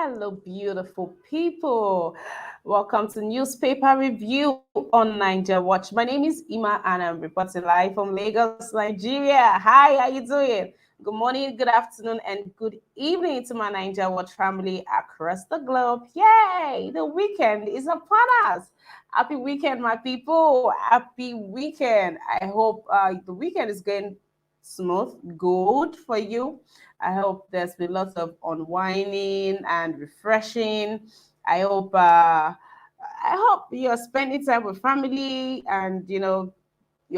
Hello, beautiful people. Welcome to Newspaper Review on Niger Watch. My name is Ima and I'm reporting live from Lagos, Nigeria. Hi, how you doing? Good morning, good afternoon, and good evening to my Niger Watch family across the globe. Yay! The weekend is upon us. Happy weekend, my people. Happy weekend. I hope the weekend is going smooth, good for you. I hope there's been lots of unwinding and refreshing. I hope uh, I hope you're spending time with family and you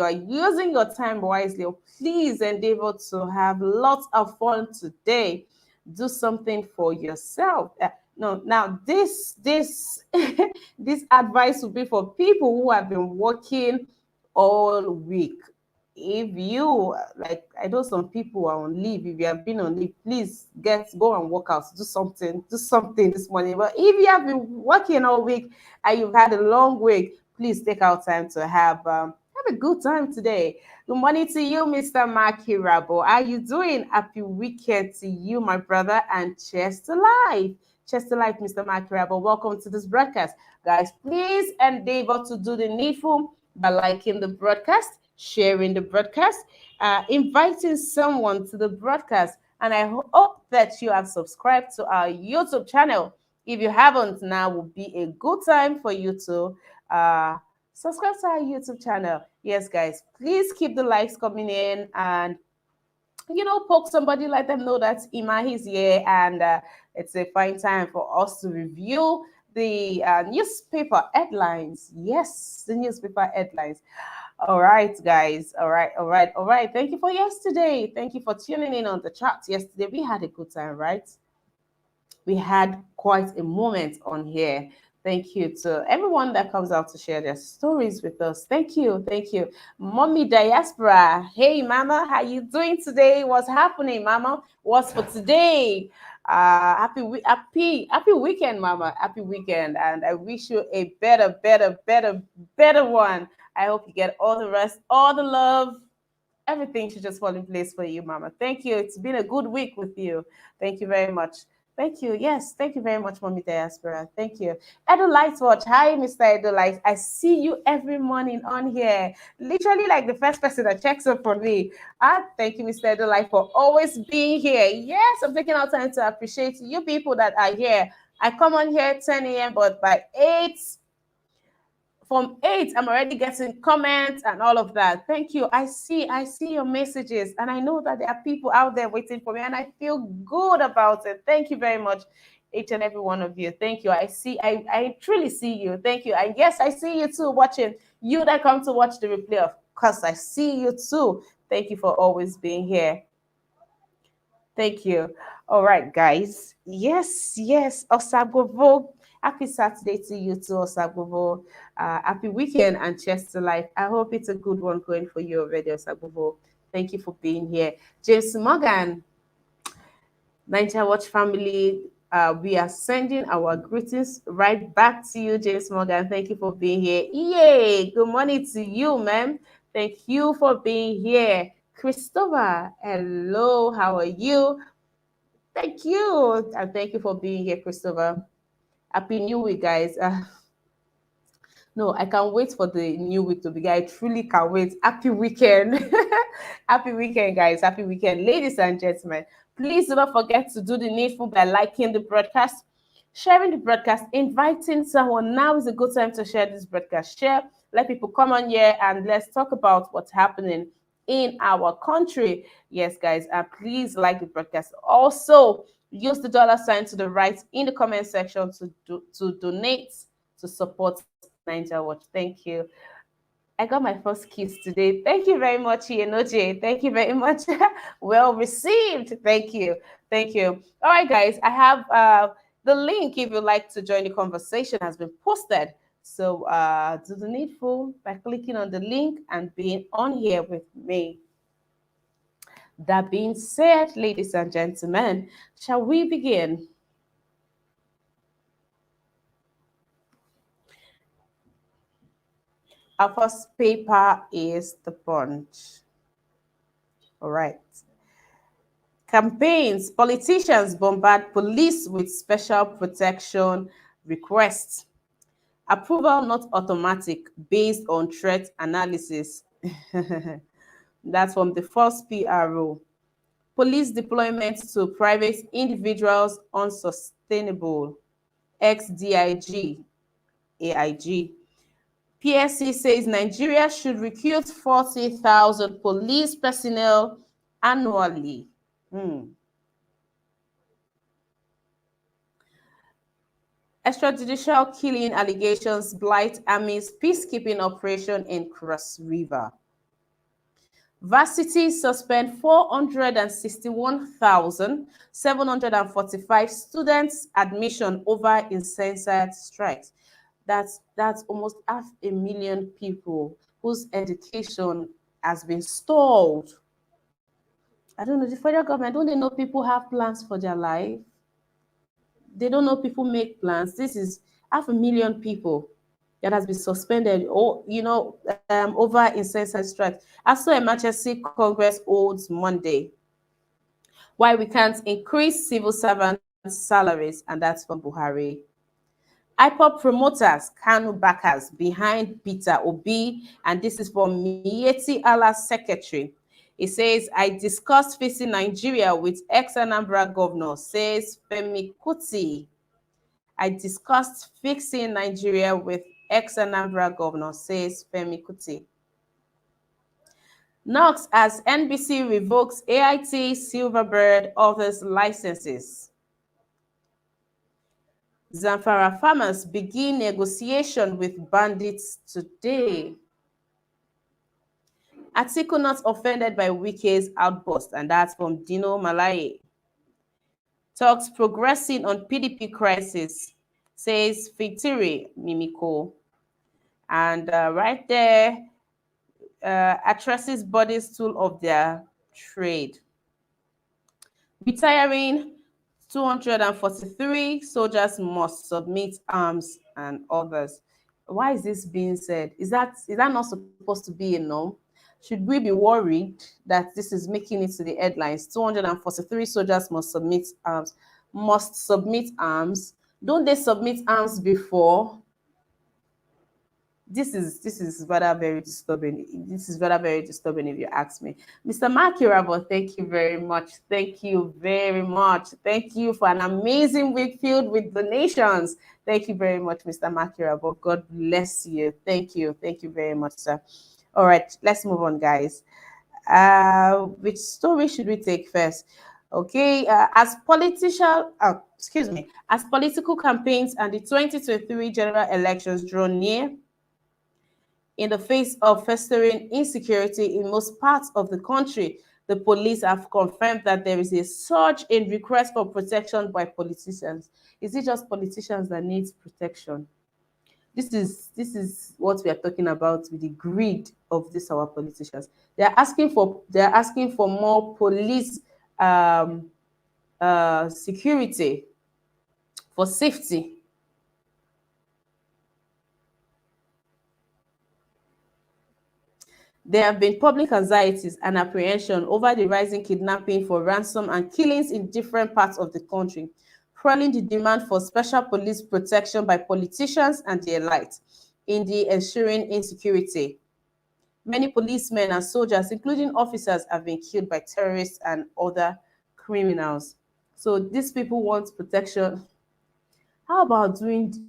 are using your time wisely. Please endeavor to have lots of fun today. Do something for yourself. No, now this this advice will be for people who have been working all week. If you like, I know some people are on leave. If you have been on leave, please go and work out, do something this morning. But if you have been working all week and you've had a long week, please take out time to have a good time today. Good morning to you, Mr. Maki Rabo. How you doing? Happy weekend to you, my brother, and cheers to life. Cheers to life, Mr. Maki Rabo. Welcome to this broadcast. Guys, please endeavor to do the needful by liking the broadcast, sharing the broadcast, inviting someone to the broadcast. And I hope that you have subscribed to our YouTube channel. If you haven't, now will be a good time for you to uh, subscribe to our YouTube channel. Yes, guys, please keep the likes coming in and poke somebody, let them know that Ima is here, and it's a fine time for us to review the newspaper headlines. Yes, the newspaper headlines. All right, guys. All right. Thank you for yesterday. Thank you for tuning in on the chat yesterday. We had a good time, right? We had quite a moment on here. Thank you to everyone that comes out to share their stories with us. Thank you, thank you. Mommy Diaspora. Hey Mama, how you doing today? What's happening, Mama? What's for today? Happy weekend, Mama. Happy weekend. And I wish you a better one. I hope you get all the rest, all the love. Everything should just fall in place for you, Mama. Thank you. It's been a good week with you. Thank you very much. Thank you. Yes, thank you very much, Mommy Diaspora. Thank you. Edo Lights Watch. Hi, Mr. Edo Lights. I see you every morning on here. Literally like the first person that checks up on me. Thank you, Mr. Edo Light, for always being here. Yes, I'm taking out time to appreciate you people that are here. I come on here 10 a.m., but by 8, from 8 I'm already getting comments and all of that. Thank you. I see your messages, and I know that there are people out there waiting for me, and I feel good about it. Thank you very much, each and every one of you. Thank you. I truly see you. Thank you. And yes, I see you too watching. You that come to watch the replay, of course I see you too. Thank you for always being here. Thank you. All right, guys. Yes. Osagbovo. Happy Saturday to you too, Osagbovo. Happy weekend and cheers to life. I hope it's a good one going for you already, Osagbovo. Thank you for being here. James Morgan, Niger Watch family, we are sending our greetings right back to you, James Morgan. Thank you for being here. Yay! Good morning to you, ma'am. Thank you for being here. Christopher, hello, how are you? Thank you. And thank you for being here, Christopher. Happy New Week, guys. No, I can't wait for the new week to begin. I truly can't wait. Happy weekend. Happy weekend, guys. Happy weekend. Ladies and gentlemen, please do not forget to do the needful by liking the broadcast, sharing the broadcast, inviting someone. Now is a good time to share this broadcast. Share, let people come on here and let's talk about what's happening in our country. Yes, guys, and please like the broadcast. Also, use the dollar sign to the right in the comment section to donate to support Niger Watch. Thank you. I got my first kiss today. Thank you very much, Ienoje. Thank you very much. Well received. Thank you. Thank you. All right, guys. I have the link if you'd like to join the conversation has been posted. So do the needful by clicking on the link and being on here with me. That being said, ladies and gentlemen, shall we begin? Our first paper is the Punch. All right. Campaigns, politicians bombard police with special protection requests. Approval not automatic based on threat analysis. That's from the first PRO. Police deployment to private individuals unsustainable. XDIG, AIG. PSC says Nigeria should recruit 40,000 police personnel annually. Extrajudicial killing allegations blight Army's peacekeeping operation in Cross River. Varsity suspend 461,745 students admission over uncensored strikes. That's almost 500,000 people whose education has been stalled. I don't know, the federal government, don't they know people have plans for their life? They don't know people make plans. This is 500,000 people that has been suspended or over incessant strikes. As so emergency Congress holds Monday. Why we can't increase civil servants' salaries, and that's from Buhari. IPOP promoters, Kanu backers behind Peter Obi, and this is from MIYETTI Allah's secretary. He says, I discussed facing Nigeria with ex-Anambra governor, says Femi Kuti. I discussed fixing Nigeria with ex-Anambra governor, says Femi Kuti. Knox as NBC revokes AIT Silverbird authors' licenses. Zamfara farmers begin negotiation with bandits today. Atiku not offended by Wike's outburst, and that's from Dino Malaye. Talks progressing on PDP crisis, says Fitiri Mimiko. And right there, addresses bodies tool of their trade. Retiring 243 soldiers must submit arms and others. Why is this being said? Is that not supposed to be a norm? Should we be worried that this is making it to the headlines? 243 soldiers must submit arms. Must submit arms. Don't they submit arms before? This is rather very disturbing. This is rather very disturbing if you ask me. Mr. Mark Irabo, thank you very much. Thank you very much. Thank you for an amazing week filled with donations. Thank you very much, Mr. Mark Irabo. God bless you. Thank you. Thank you very much, sir. All right, let's move on, guys. Which story should we take first? Okay, as political campaigns and the 2023 general elections draw near, in the face of festering insecurity in most parts of the country, the police have confirmed that there is a surge in requests for protection by politicians. Is it just politicians that need protection? This is what we are talking about with the greed of these our politicians. They are asking for more police security, for safety. There have been public anxieties and apprehension over the rising kidnapping for ransom and killings in different parts of the country, fueling the demand for special police protection by politicians and their elites in the ensuring insecurity. Many policemen and soldiers, including officers, have been killed by terrorists and other criminals. So these people want protection. How about doing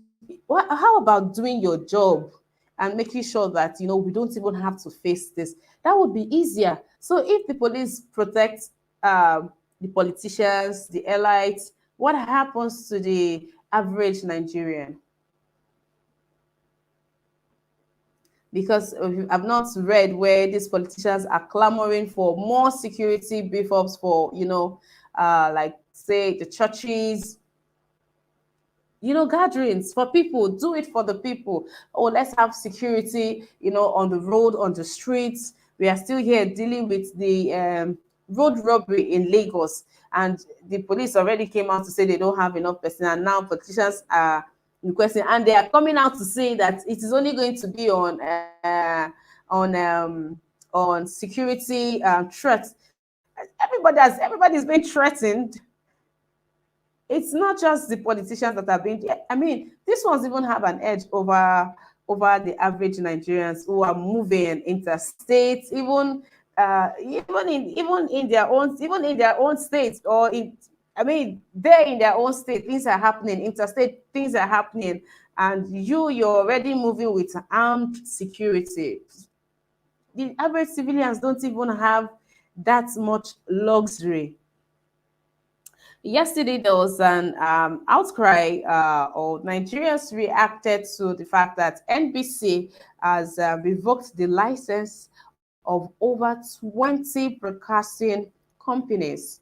your job and making sure that we don't even have to face this? That would be easier. So if the police protect the politicians, the elites, what happens to the average Nigerian? Because I've not read where these politicians are clamoring for more security beef ups for like say the churches, gatherings for people. Do it for the people. Oh, let's have security, on the road, on the streets. We are still here dealing with the road robbery in Lagos, and the police already came out to say they don't have enough personnel. And now politicians are requesting, and they are coming out to say that it is only going to be on security threats. everybody's been threatened. It's not just the politicians that are being. I mean, these ones even have an edge over the average Nigerians who are moving interstate, even in their own states, or in, I mean, they're in their own state. Things are happening. Interstate things are happening, and you're already moving with armed security. The average civilians don't even have that much luxury. Yesterday, there was an outcry, or Nigerians reacted to the fact that NBC has revoked the license of over 20 broadcasting companies,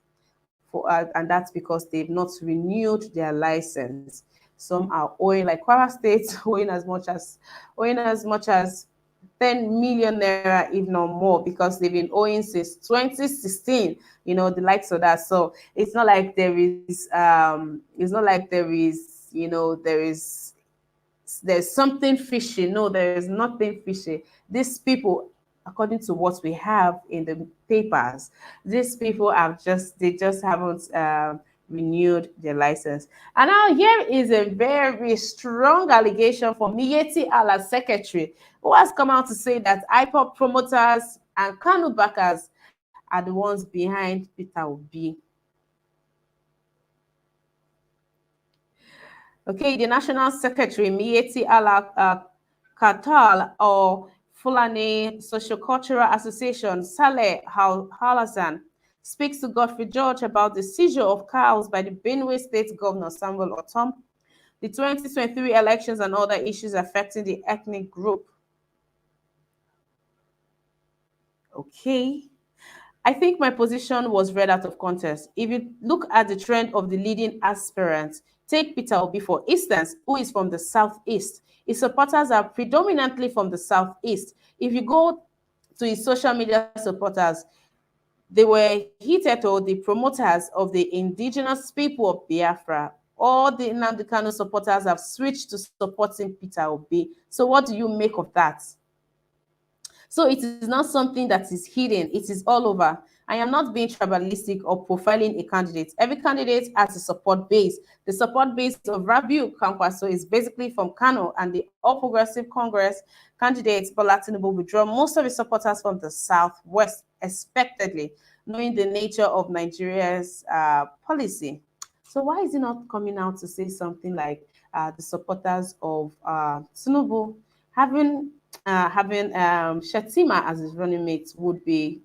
and that's because they've not renewed their license. Some are owing, like Kwara State, owing as much as 10 million naira, if not more, because they've been owing since 2016, the likes of that. So it's not like there is, there's something fishy. No, there is nothing fishy. These people, according to what we have in the papers, these people they just haven't renewed their license. And now here is a very strong allegation from MIYETTI Allah's secretary, who has come out to say that IPOP promoters and Kanu backers are the ones behind Peter Obi. Okay, the National Secretary, MIYETTI Allah Katal, or Fulani Sociocultural Association, Saleh Halasan, speaks to Godfrey George about the seizure of cows by the Benue State Governor Samuel Otom, the 2023 elections, and other issues affecting the ethnic group. Okay. I think my position was read out of context. If you look at the trend of the leading aspirants, take Peter Obi, for instance, who is from the Southeast. His supporters are predominantly from the Southeast. If you go to his social media supporters, they were hitherto the promoters of the indigenous people of Biafra. All the Nnamdi Kanu supporters have switched to supporting Peter Obi. So what do you make of that? So it is not something that is hidden. It is all over. I am not being tribalistic or profiling a candidate. Every candidate has a support base. The support base of Rabiu Kwankwaso is basically from Kano, and the All Progressive Congress candidate Bola Tinubu withdraw most of his supporters from the Southwest, expectedly, knowing the nature of Nigeria's policy. So why is he not coming out to say something like the supporters of Tinubu having Shatima as his running mate would be?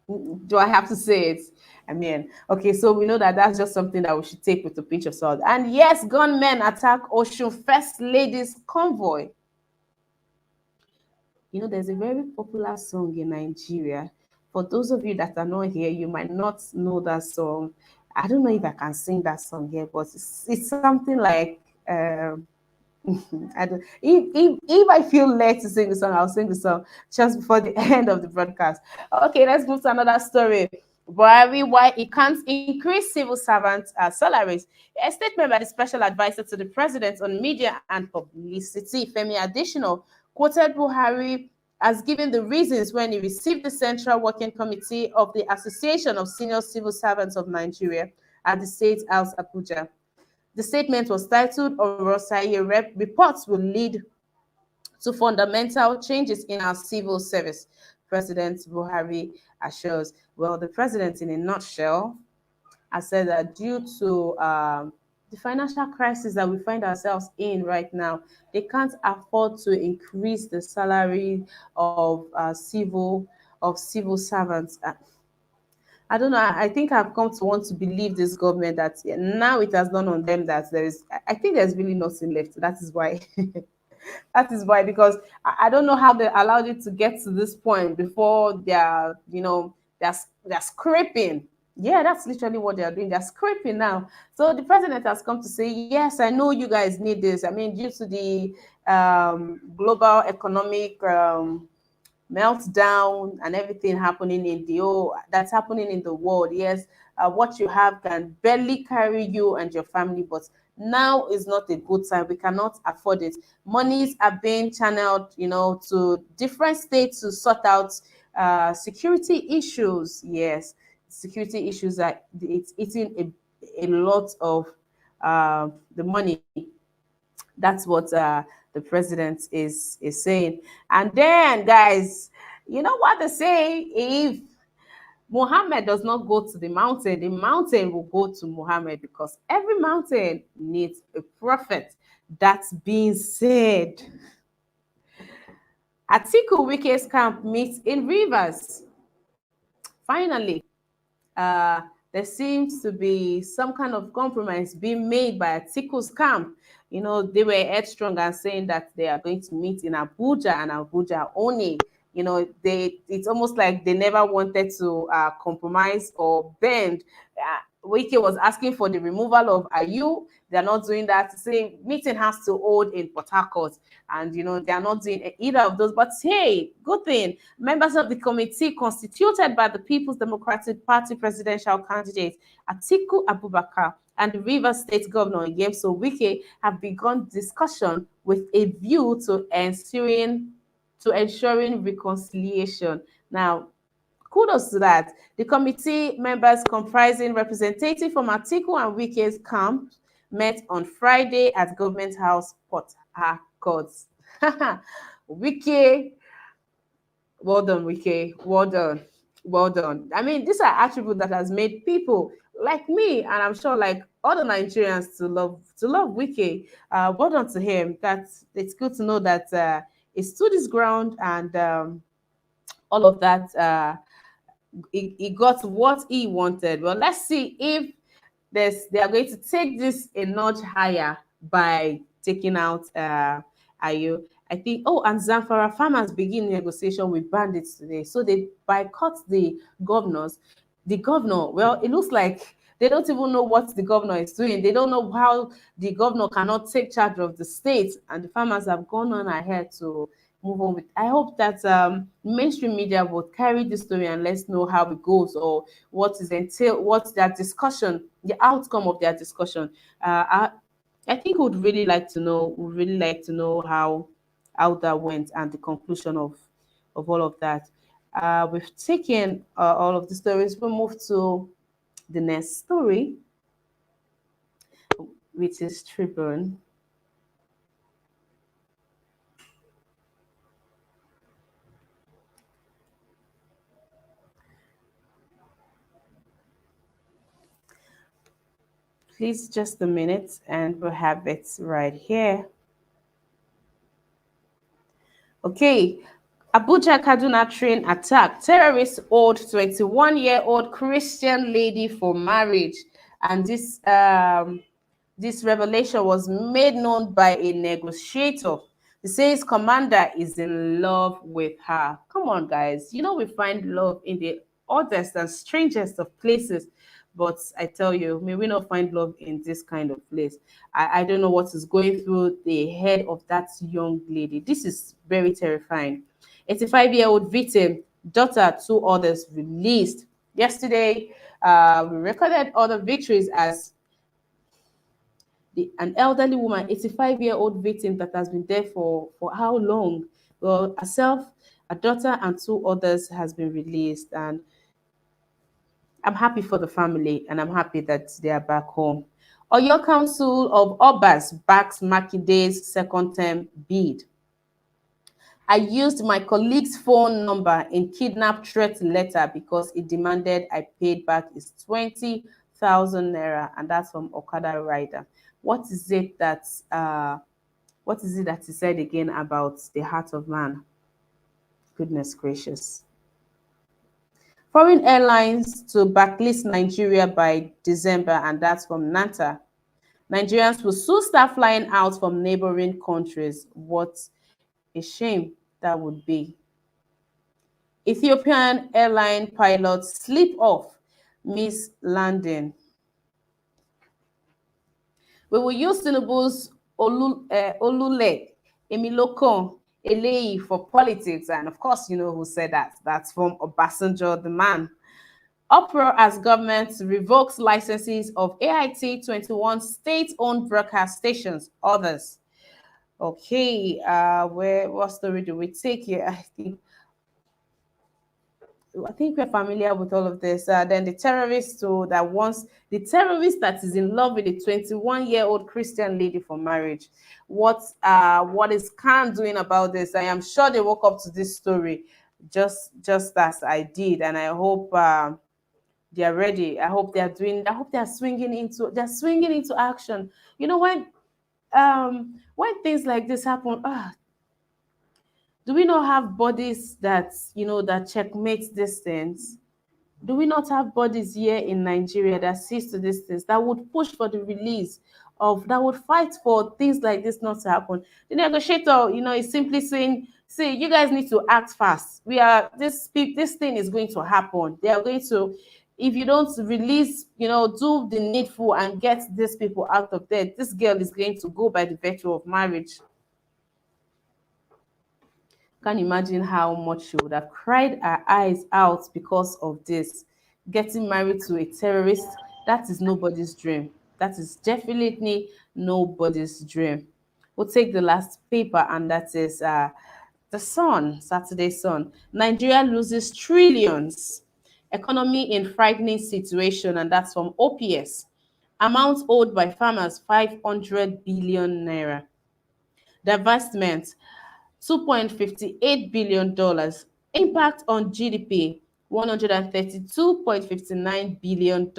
Do I have to say it? I mean, okay, so we know that that's just something that we should take with a pinch of salt. And yes, gunmen attack Ocean First Lady's convoy. There's a very popular song in Nigeria. For those of you that are not here, you might not know that song. I don't know if I can sing that song here, but it's something like I don't, if I feel led to sing the song, I'll sing the song just before the end of the broadcast. Okay, let's move to another story. Buhari, why he can't increase civil servants' salaries. A statement by the special advisor to the president on media and publicity, Femi Adesina, quoted Buhari as giving the reasons when he received the Central Working Committee of the Association of Senior Civil Servants of Nigeria at the State House, Abuja. The statement was titled, "RROR Reports Will Lead to Fundamental Changes in Our Civil Service," President Buhari assures. Well, the president, in a nutshell, has said that due to the financial crisis that we find ourselves in right now, they can't afford to increase the salary of civil servants. I don't know. I think I've come to want to believe this government that now it has dawned on them that I think there's really nothing left. That is why. That is why, because I don't know how they allowed it to get to this point before they're scraping. Yeah, that's literally what they're doing. They're scraping now. So the president has come to say, yes, I know you guys need this. I mean, due to the global economic meltdown and everything happening that's happening in the world. Yes, what you have can barely carry you and your family, but now is not a good time. We cannot afford it. Monies are being channeled, to different states to sort out Security issues, yes, security issues are it's eating a lot of the money. That's what the president is saying. And then, guys, you know what they say? If Muhammad does not go to the mountain will go to Muhammad, because every mountain needs a prophet. That's being said. Atiku Wike's camp meets in Rivers. Finally, uh, there seems to be some kind of compromise being made by Atiku's camp. You know, they were headstrong and saying that they are going to meet in Abuja and Abuja only. You know, it's almost like they never wanted to compromise or bend. Wike was asking for the removal of Ayu. They're not doing that. Saying meeting has to hold in Port Harcourt, and you know they are not doing either of those. But hey, good thing members of the committee constituted by the People's Democratic Party presidential candidate Atiku Abubakar and the Rivers State Governor Yemso Wike have begun discussion with a view to ensuring reconciliation. Now, kudos to that. The committee members comprising representatives from Atiku and Wike's camp met on Friday at Government House, Port Harcourt. Wike, well done, Wike. Well done. Well done. I mean, these are attributes that has made people like me, and I'm sure like other Nigerians to love Wike. Well done to him. It's good to know that he stood his ground and all of that. He got what he wanted. Well, let's see if they are going to take this a notch higher by taking out Ayu. I think, oh, and Zamfara farmers begin negotiation with bandits today. So they boycott the governors. The governor, well, it looks like they don't even know what the governor is doing. They don't know how the governor cannot take charge of the state. And the farmers have gone on ahead to move on with. I hope that mainstream media will carry this story and let's know how it goes, or what's their discussion, the outcome of their discussion. I think would really like to know how that went and the conclusion of all of that. We've taken all of the stories. We'll move to the next story, which is Tribune. Please, just a minute, and we'll have it right here. Okay. Abuja Kaduna train attack. Terrorists hold 21-year-old Christian lady for marriage. And this revelation was made known by a negotiator. He says commander is in love with her. Come on, guys. You know we find love in the oddest and strangest of places. But I tell you, may we not find love in this kind of place. I don't know what is going through the head of that young lady. This is very terrifying. 85-year-old victim, daughter, two others released. Yesterday, we recorded other victories as an elderly woman, 85-year-old victim that has been there for how long? Well, herself, a daughter, and two others has been released. And I'm happy for the family, and I'm happy that they are back home. Oyo Council of Obas backs Makide's second term bid. I used my colleague's phone number in kidnap threat letter because he demanded I paid back his 20,000 naira, and that's from Okada Rider. What is it that he said again about the heart of man? Goodness gracious. Foreign airlines to backlist Nigeria by December, and that's from NATA. Nigerians will soon start flying out from neighboring countries. What a shame that would be. Ethiopian airline pilots slip off, miss landing. We will use Tinubu's Olule, Emilokon, Eleyi for politics. And of course, you know who said that. That's from Obasanjo, the man. Uproar as government revokes licenses of AIT 21 state-owned broadcast stations. Others. Okay, what story do we take here? I think I think we're familiar with all of this. Then the terrorist too, that wants the terrorist that is in love with a 21-year-old Christian lady for marriage. What is Khan doing about this? I am sure they woke up to this story just as I did, and I hope they are ready. I hope they are doing. I hope they are swinging into action. You know when things like this happen, do we not have bodies that that checkmate these things? Do we not have bodies here in Nigeria that sees to these things, that would push for the release of, that would fight for things like this not to happen? The negotiator, is simply saying, see, you guys need to act fast. This thing is going to happen. They are going to, if you don't release, do the needful and get these people out of there, this girl is going to go by the virtue of marriage. Can't imagine how much she would have cried her eyes out because of this. Getting married to a terrorist, that is nobody's dream. That is definitely nobody's dream. We'll take the last paper, and that is the Sun, Saturday Sun. Nigeria loses trillions. Economy in frightening situation, and that's from OPS. Amount owed by farmers 500 billion naira. Divestment $2.58 billion. Impact on GDP, $132.59 billion.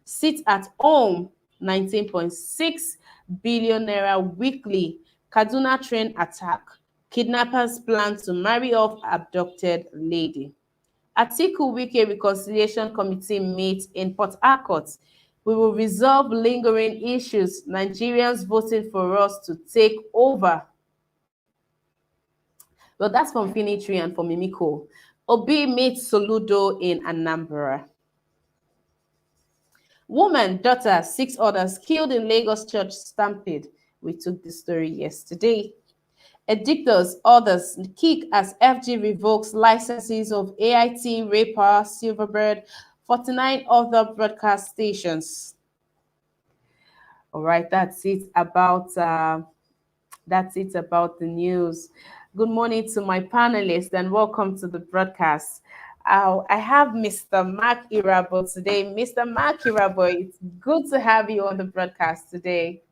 Sit at home, 19.6 billion naira weekly. Kaduna train attack. Kidnappers plan to marry off abducted lady. Atiku Wike Reconciliation Committee meets in Port Harcourt. We will resolve lingering issues. Nigerians voting for us to take over. Well, that's from Finitri and from Mimiko. Obi meets Soludo in Anambra. Woman, daughter, 6 others killed in Lagos church stampede. We took this story yesterday. Edictors, others kick as FG revokes licenses of AIT, Raypower, Silverbird, 49 other broadcast stations. All right, that's it about the news. Good morning to my panelists and welcome to the broadcast. I have Mr. Mark Irabo today. Mr. Mark Irabo, it's good to have you on the broadcast today.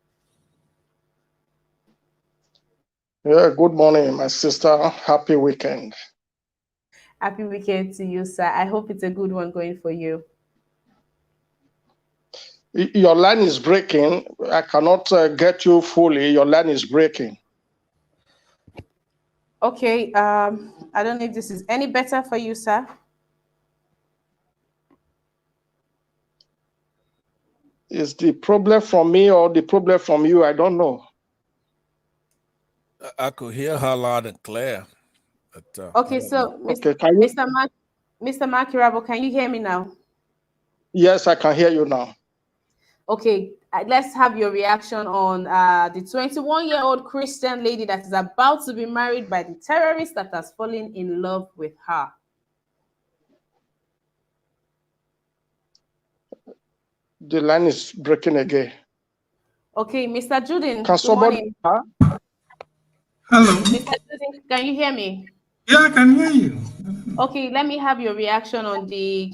Yeah, good morning, my sister. Happy weekend. Happy weekend to you, sir. I hope it's a good one going for you. Your line is breaking. I cannot get you fully. Your line is breaking. Okay, I don't know if this is any better for you, sir. Is the problem from me or the problem from you? I don't know. I could hear her loud and clear. But, okay, so okay, Mr. Makirabo, can you hear me now? Yes, I can hear you now. Okay, let's have your reaction on the 21-year-old Christian lady that is about to be married by the terrorist that has fallen in love with her. The line is breaking again. Okay, Mr. Juden, can somebody morning. Hello. Mr. Juden, can you hear me? Yeah, I can hear you. Okay, let me have your reaction on the.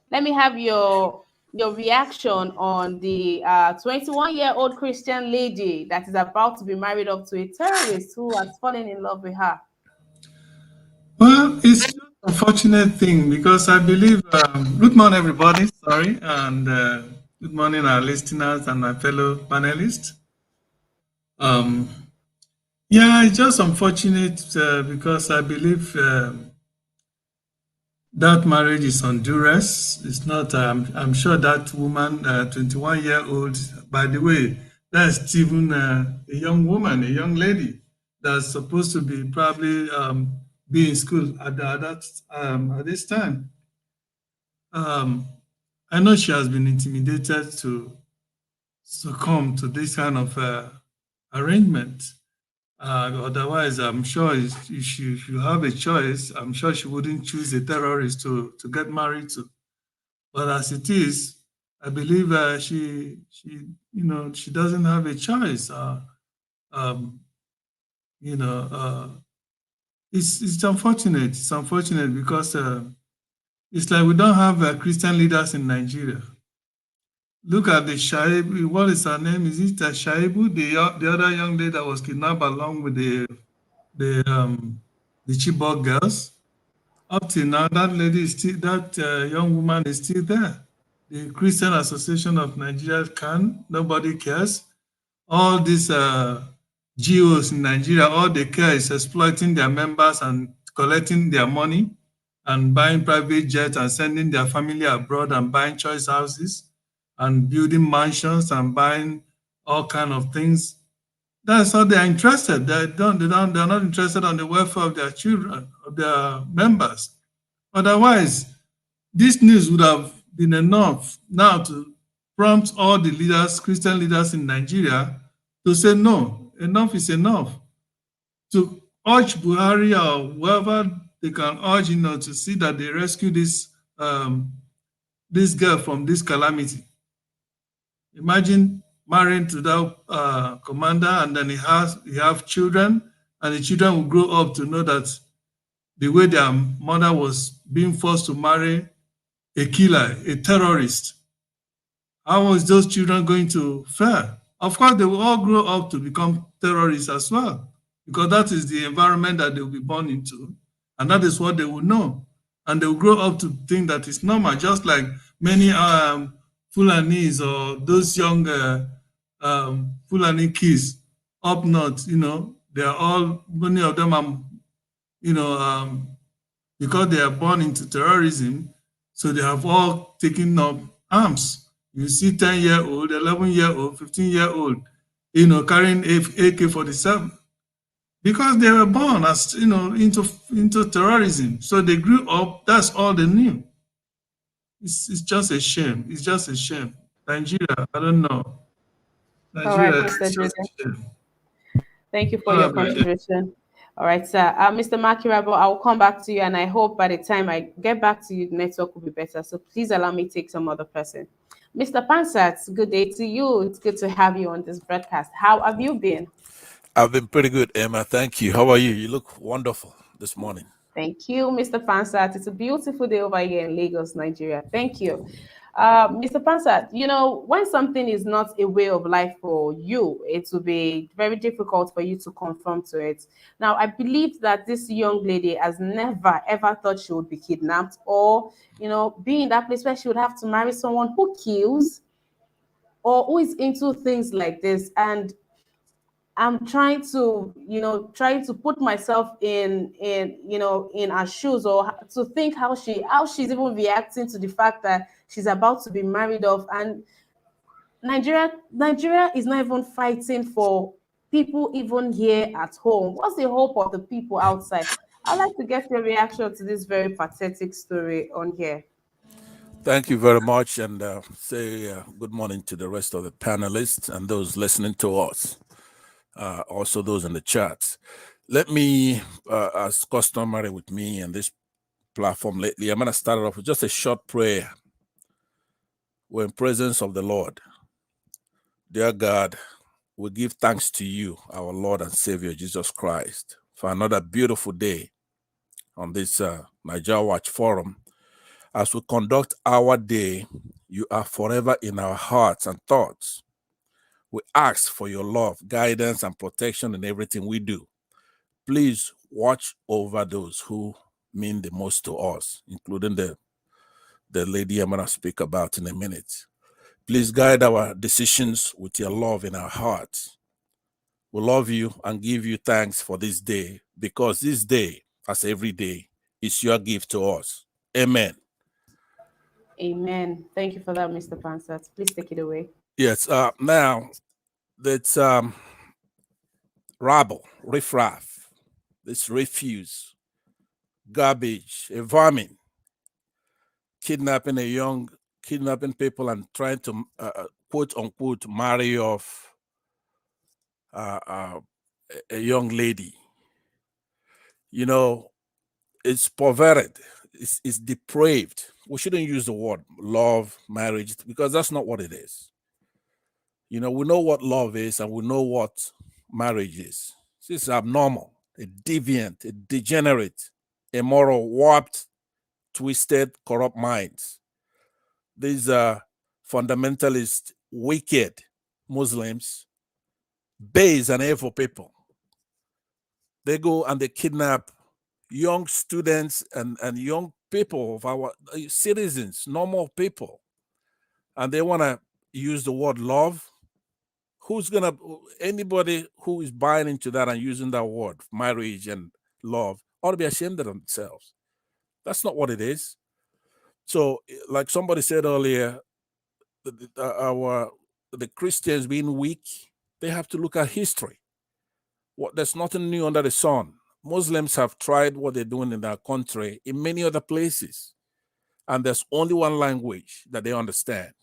Let me have your reaction on the 21-year-old Christian lady that is about to be married up to a terrorist who has fallen in love with her. Well, it's just an unfortunate thing because I believe. Good morning, everybody. Sorry, and good morning, our listeners and my fellow panelists. Yeah, it's just unfortunate because I believe that marriage is on duress. It's not. I'm sure that woman, 21-year-old. By the way, that's even a young woman, a young lady that's supposed to be probably be in school at this time. I know she has been intimidated to succumb to this kind of arrangement. Otherwise, I'm sure if you have a choice, I'm sure she wouldn't choose a terrorist to get married to. But as it is, I believe she doesn't have a choice. It's unfortunate. It's unfortunate because It's like we don't have Christian leaders in Nigeria. Look at the Shaibu. What is her name? Is it Shaibu, the other young lady that was kidnapped along with the Chibok girls? Up till now, that lady is still, that young woman is still there. The Christian Association of Nigeria nobody cares. All these GOs in Nigeria, all they care is exploiting their members and collecting their money and buying private jets and sending their family abroad and buying choice houses and building mansions and buying all kind of things. That's all they're interested. They're not interested on the welfare of their children, of their members. Otherwise, this news would have been enough now to prompt all the leaders, Christian leaders in Nigeria, to say no, enough is enough. To urge Buhari or whoever they can urge, to see that they rescue this this girl from this calamity. Imagine marrying to that commander, and then he have children, and the children will grow up to know that the way their mother was being forced to marry a killer, a terrorist. How is those children going to fare? Of course, they will all grow up to become terrorists as well, because that is the environment that they will be born into, and that is what they will know. And they will grow up to think that it's normal, just like many Fulanis or those young Fulani kids up north, they are all, many of them are, because they are born into terrorism, so they have all taken up arms. You see 10-year-old, 11-year-old, 15-year-old, carrying AK-47 because they were born as, into terrorism. So they grew up, that's all they knew. It's just a shame. It's just a shame. Nigeria, I don't know. All right, Nigeria, Mr. it's just Joseph. a shame. Thank you for All your right, my dear. contribution. All right, sir. Mr. Makirabo, I will come back to you, and I hope by the time I get back to you, the network will be better. So please allow me to take some other person. Mr. Pansat, good day to you. It's good to have you on this broadcast. How have you been? I've been pretty good, Emma. Thank you. How are you? You look wonderful this morning. Thank you, Mr. Pansat. It's a beautiful day over here in Lagos, Nigeria. Thank you. Mr. Pansat, when something is not a way of life for you, it will be very difficult for you to conform to it. Now, I believe that this young lady has never, ever thought she would be kidnapped or, be in that place where she would have to marry someone who kills or who is into things like this. And I'm trying to put myself in her shoes, or to think how she's even reacting to the fact that she's about to be married off. And Nigeria is not even fighting for people even here at home. What's the hope of the people outside? I'd like to get your reaction to this very pathetic story on here. Thank you very much, and say good morning to the rest of the panelists and those listening to us. Also those in the chats. Let me, as customary with me and this platform lately, I'm going to start off with just a short prayer. We're in presence of the Lord. Dear God, we give thanks to you, our Lord and Savior, Jesus Christ, for another beautiful day on this Niger Watch Forum. As we conduct our day, you are forever in our hearts and thoughts. We ask for your love, guidance, and protection in everything we do. Please watch over those who mean the most to us, including the lady I'm going to speak about in a minute. Please guide our decisions with your love in our hearts. We love you and give you thanks for this day, because this day, as every day, is your gift to us. Amen. Amen. Thank you for that, Mr. Pansat. Please take it away. Yes. Now, that's rabble, riffraff, this refuse, garbage, a vermin, kidnapping people and trying to quote unquote marry off a young lady. It's perverted. It's depraved. We shouldn't use the word love, marriage, because that's not what it is. We know what love is and we know what marriage is. This is abnormal, a deviant, a degenerate, immoral, warped twisted, corrupt minds. These fundamentalist, wicked Muslims, base and evil people. They go and they kidnap young students and young people of our citizens, normal people. And they want to use the word love. Anybody who is buying into that and using that word, marriage and love, ought to be ashamed of themselves. That's not what it is. So, like somebody said earlier, the Christians being weak, they have to look at history. There's nothing new under the sun. Muslims have tried what they're doing in their country in many other places. And there's only one language that they understand,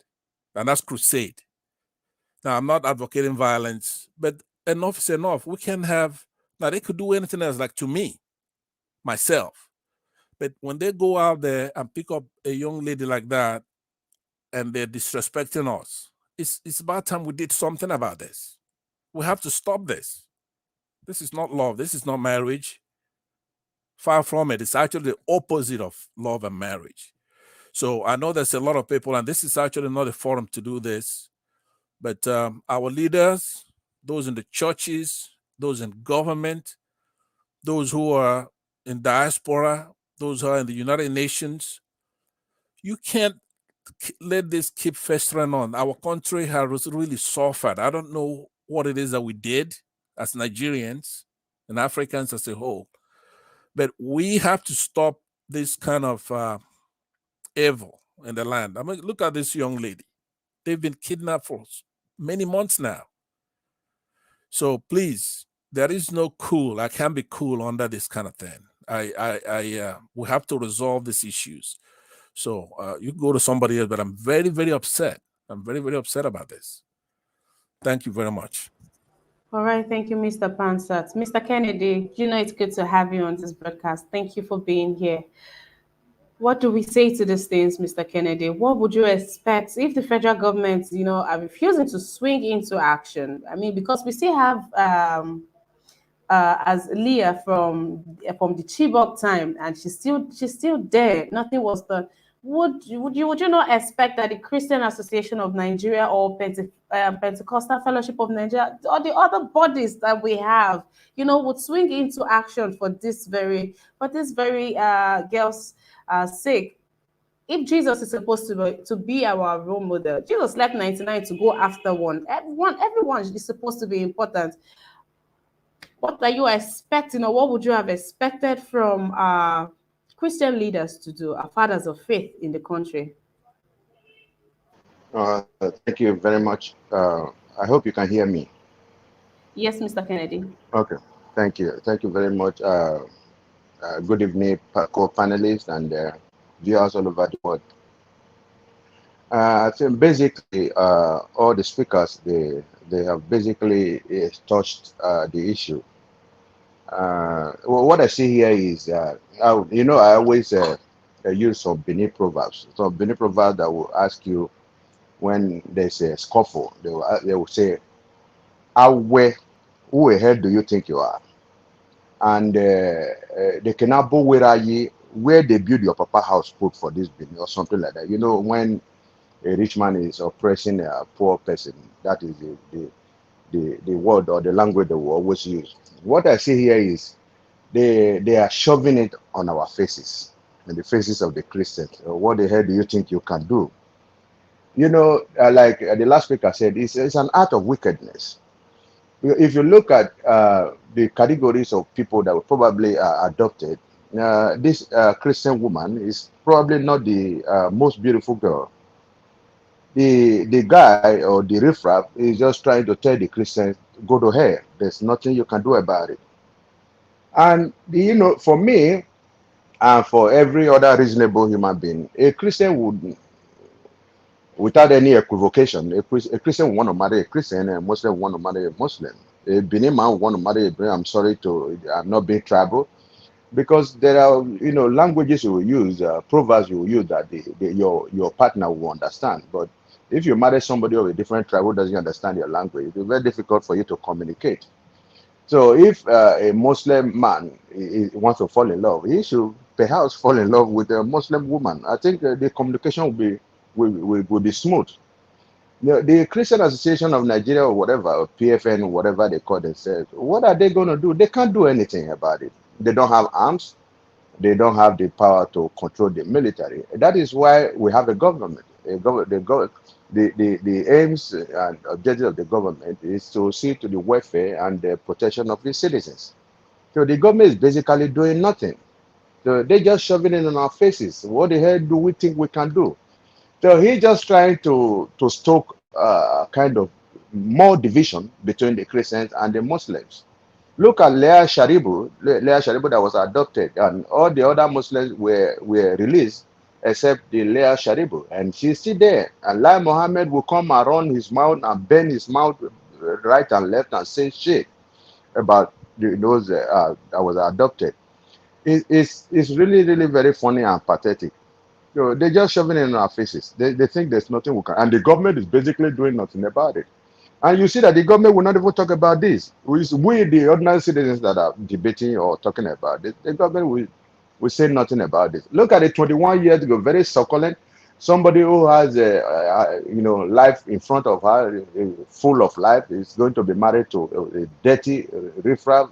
and that's crusade. Now, I'm not advocating violence, but enough is enough. We can have, now they could do anything else, like to me, myself. But when they go out there and pick up a young lady like that and they're disrespecting us, it's about time we did something about this. We have to stop this. This is not love. This is not marriage. Far from it. It's actually the opposite of love and marriage. So I know there's a lot of people, and this is actually not a forum to do this, but our leaders, those in the churches, those in government, those who are in diaspora, those who are in the United Nations, you can't let this keep festering on. Our country has really suffered. I don't know what it is that we did as Nigerians and Africans as a whole, but we have to stop this kind of evil in the land. I mean, look at this young lady. They've been kidnapped for many months now. So please, there is no cool. I can't be cool under this kind of thing. We have to resolve these issues. So you go to somebody else, but I'm very, very upset. I'm very, very upset about this. Thank you very much. All right, thank you, Mr. Pansat. Mr. Kennedy, you know it's good to have you on this broadcast. Thank you for being here. What do we say to these things, Mr. Kennedy? What would you expect if the federal government, are refusing to swing into action? I mean, because we still have as Leah from the Chibok time, and she's still there. Nothing was done. Would you not expect that the Christian Association of Nigeria or Pentecostal Fellowship of Nigeria or the other bodies that we have, would swing into action for this very girl's sake? If Jesus is supposed to be our role model, Jesus left 99 to go after one. Everyone is supposed to be important. What are you expecting, or what would you have expected from Christian leaders to do, our fathers of faith in the country? Thank you very much. I hope you can hear me. Yes, Mr. Kennedy. Okay, thank you. Thank you very much. Good evening, co-panelists and viewers all over the world. I think basically all the speakers, they have basically touched the issue. Well, what I see here is, I always use some Benin proverbs. Some Benin proverbs that will ask you when there's a scuffle, they will say, who ahead do you think you are? And they cannot go where they build your papa house put for this Benin or something like that. When a rich man is oppressing a poor person, that is the word or the language they will always use. What I see here is they are shoving it on our faces, in the faces of the Christians. What the hell do you think you can do? Like the last speaker said, it's an act of wickedness. If you look at the categories of people that were probably adopted, this Christian woman is probably not the most beautiful girl. The guy or the riffraff is just trying to tell the Christians, go to hell. There's nothing you can do about it. And for me and for every other reasonable human being, a Christian would, without any equivocation, a Christian would want to marry a Christian, and a Muslim would want to marry a Muslim. A Benin man would want to marry a Benin. I'm not being tribal, because there are languages you will use, proverbs you will use that your partner will understand. But if you marry somebody of a different tribe who doesn't understand your language, it will be very difficult for you to communicate. So if a Muslim man wants to fall in love, he should perhaps fall in love with a Muslim woman. I think the communication will be smooth. The Christian Association of Nigeria or whatever, or PFN, whatever they call themselves, what are they going to do? They can't do anything about it. They don't have arms. They don't have the power to control the military. That is why we have a government. The aims and objectives of the government is to see to the welfare and the protection of the citizens. So the government is basically doing nothing. So they just shoving it in our faces. What the hell do we think we can do? So he's just trying to stoke kind of more division between the Christians and the Muslims. Look at Leah Sharibu that was adopted, and all the other Muslims were released except the Leah Sharibu, and she's still there. And Lai Mohammed will come around his mouth and bend his mouth right and left and say shit about those that was adopted. It's really, really very funny and pathetic. They're just shoving it in our faces. They think there's nothing we can, and the government is basically doing nothing about it. And you see that the government will not even talk about this. We, the ordinary citizens that are debating or talking about this, the government will say nothing about this. Look at it 21 years ago, very succulent. Somebody who has life in front of her, full of life, is going to be married to a dirty riffraff,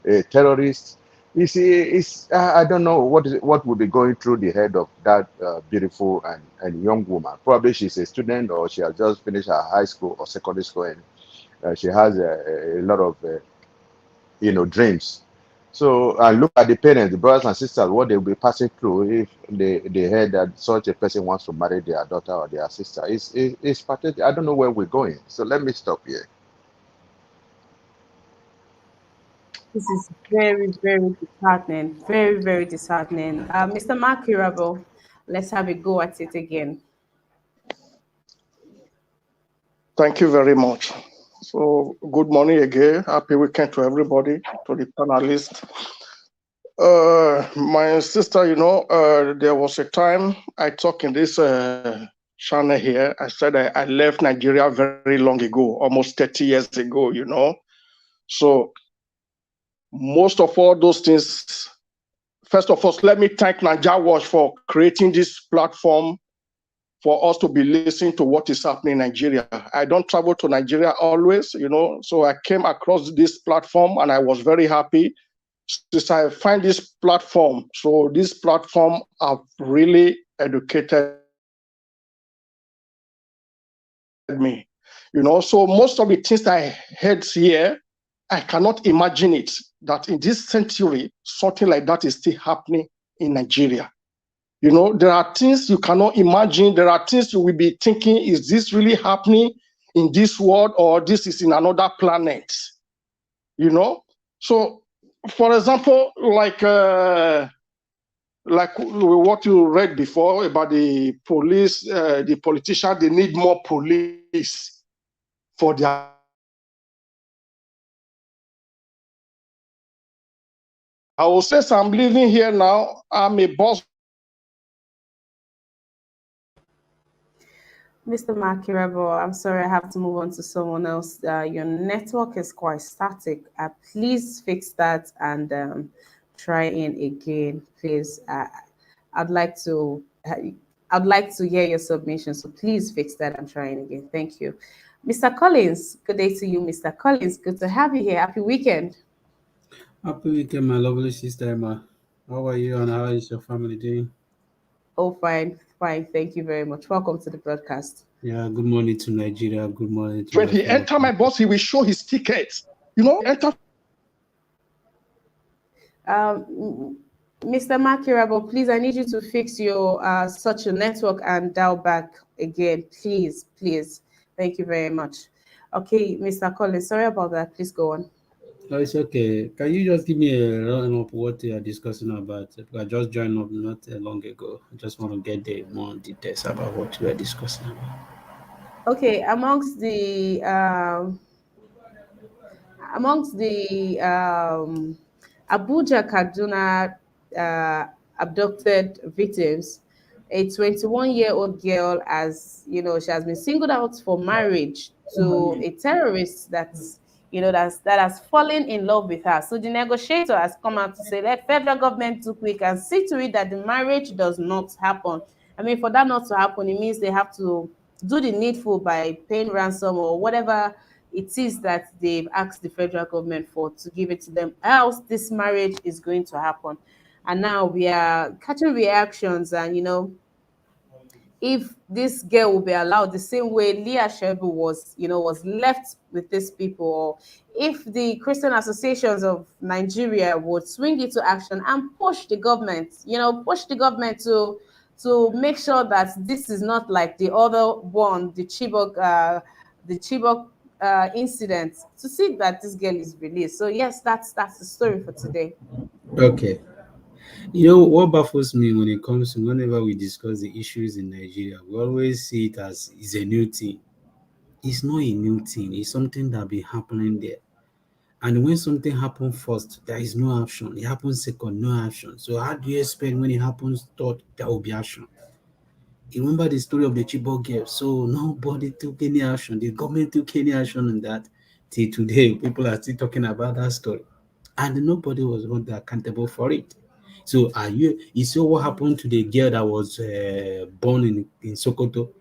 a terrorist. You see, I don't know what would be going through the head of that beautiful and young woman. Probably she's a student, or she has just finished her high school or secondary school, and she has a lot of dreams. So look at the parents, the brothers and sisters, what they'll be passing through if they heard that such a person wants to marry their daughter or their sister. It's pathetic. I don't know where we're going. So let me stop here. This is very, very disheartening. Very, very disheartening. Mr. Mark Irabo, let's have a go at it again. Thank you very much. So good morning again. Happy weekend to everybody, to the panelists. My sister, there was a time I talked in this channel here. I said I left Nigeria very long ago, almost 30 years ago, So most of all those things, first of all, let me thank Naija Watch for creating this platform for us to be listening to what is happening in Nigeria. I don't travel to Nigeria always, so I came across this platform and I was very happy since I find this platform. So this platform have really educated me, so most of the things I heard here, I cannot imagine it, that in this century, something like that is still happening in Nigeria. There are things you cannot imagine. There are things you will be thinking, is this really happening in this world, or this is in another planet? So, for example, like what you read before about the police, the politicians, they need more police for their I will say, so I'm living here now. I'm a boss. Mr. Makirabo, I'm sorry, I have to move on to someone else. Your network is quite static. Please fix that and try in again, please. I'd like to hear your submission, so please fix that and try in again. Thank you. Mr. Collins, good day to you, Mr. Collins. Good to have you here. Happy weekend. Happy weekend, my lovely sister Emma. How are you and how is your family doing? Oh, fine. Thank you very much. Welcome to the broadcast. Yeah, good morning to Nigeria. Good morning to When he enter my boss, he will show his tickets. Enter. Mr. Makirabo, please, I need you to fix your social network and dial back again, please. Thank you very much. Okay, Mr. Collins, sorry about that. Please go on. No, it's okay. Can you just give me a run of what you are discussing about? I just joined up not long ago. I just want to get the more details about what we are discussing about. Okay, amongst the Abuja Kaduna abducted victims, a 21-year-old girl, as you know, she has been singled out for marriage to a terrorist that that has fallen in love with her. So the negotiator has come out to say, let federal government do quick and see to it that the marriage does not happen. I mean, for that not to happen, it means they have to do the needful by paying ransom or whatever it is that they've asked the federal government for to give it to them. Else, this marriage is going to happen. And now we are catching reactions, and if this girl will be allowed the same way Leah Shebu was left with these people, or if the Christian associations of Nigeria would swing into action and push the government, to make sure that this is not like the other one, the Chibok incident, to see that this girl is released. So yes, that's the story for today. Okay. You know what baffles me when it comes to whenever we discuss the issues in Nigeria, we always see it as is a new thing. It's not a new thing, it's something that be happening there. And when something happens first, there is no action. It happens second, no action. So how do you expect when it happens third, there will be action? You remember the story of the Chibok girl? So nobody took any action. The government took any action on that. Till today, people are still talking about that story, and nobody was held accountable for it. So you saw what happened to the girl that was born in Sokoto?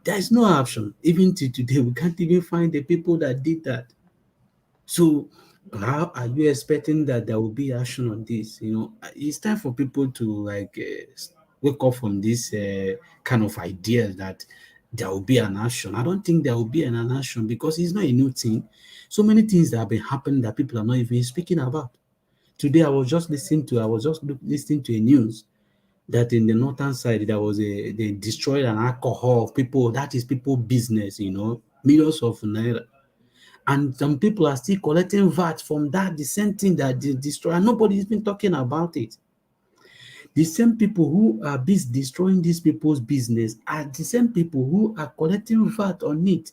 There is no action. Even till today, we can't even find the people that did that. So how are you expecting that there will be action on this? It's time for people to wake up from this kind of idea that there will be an action. I don't think there will be an action because it's not a new thing. So many things that have been happening that people are not even speaking about. Today, I was just listening to a news that in the northern side they destroyed an alcohol of people. That is people business, millions of naira, and some people are still collecting VAT from that the same thing that they destroy, and nobody's been talking about it. The same people who are destroying these people's business are the same people who are collecting VAT on it,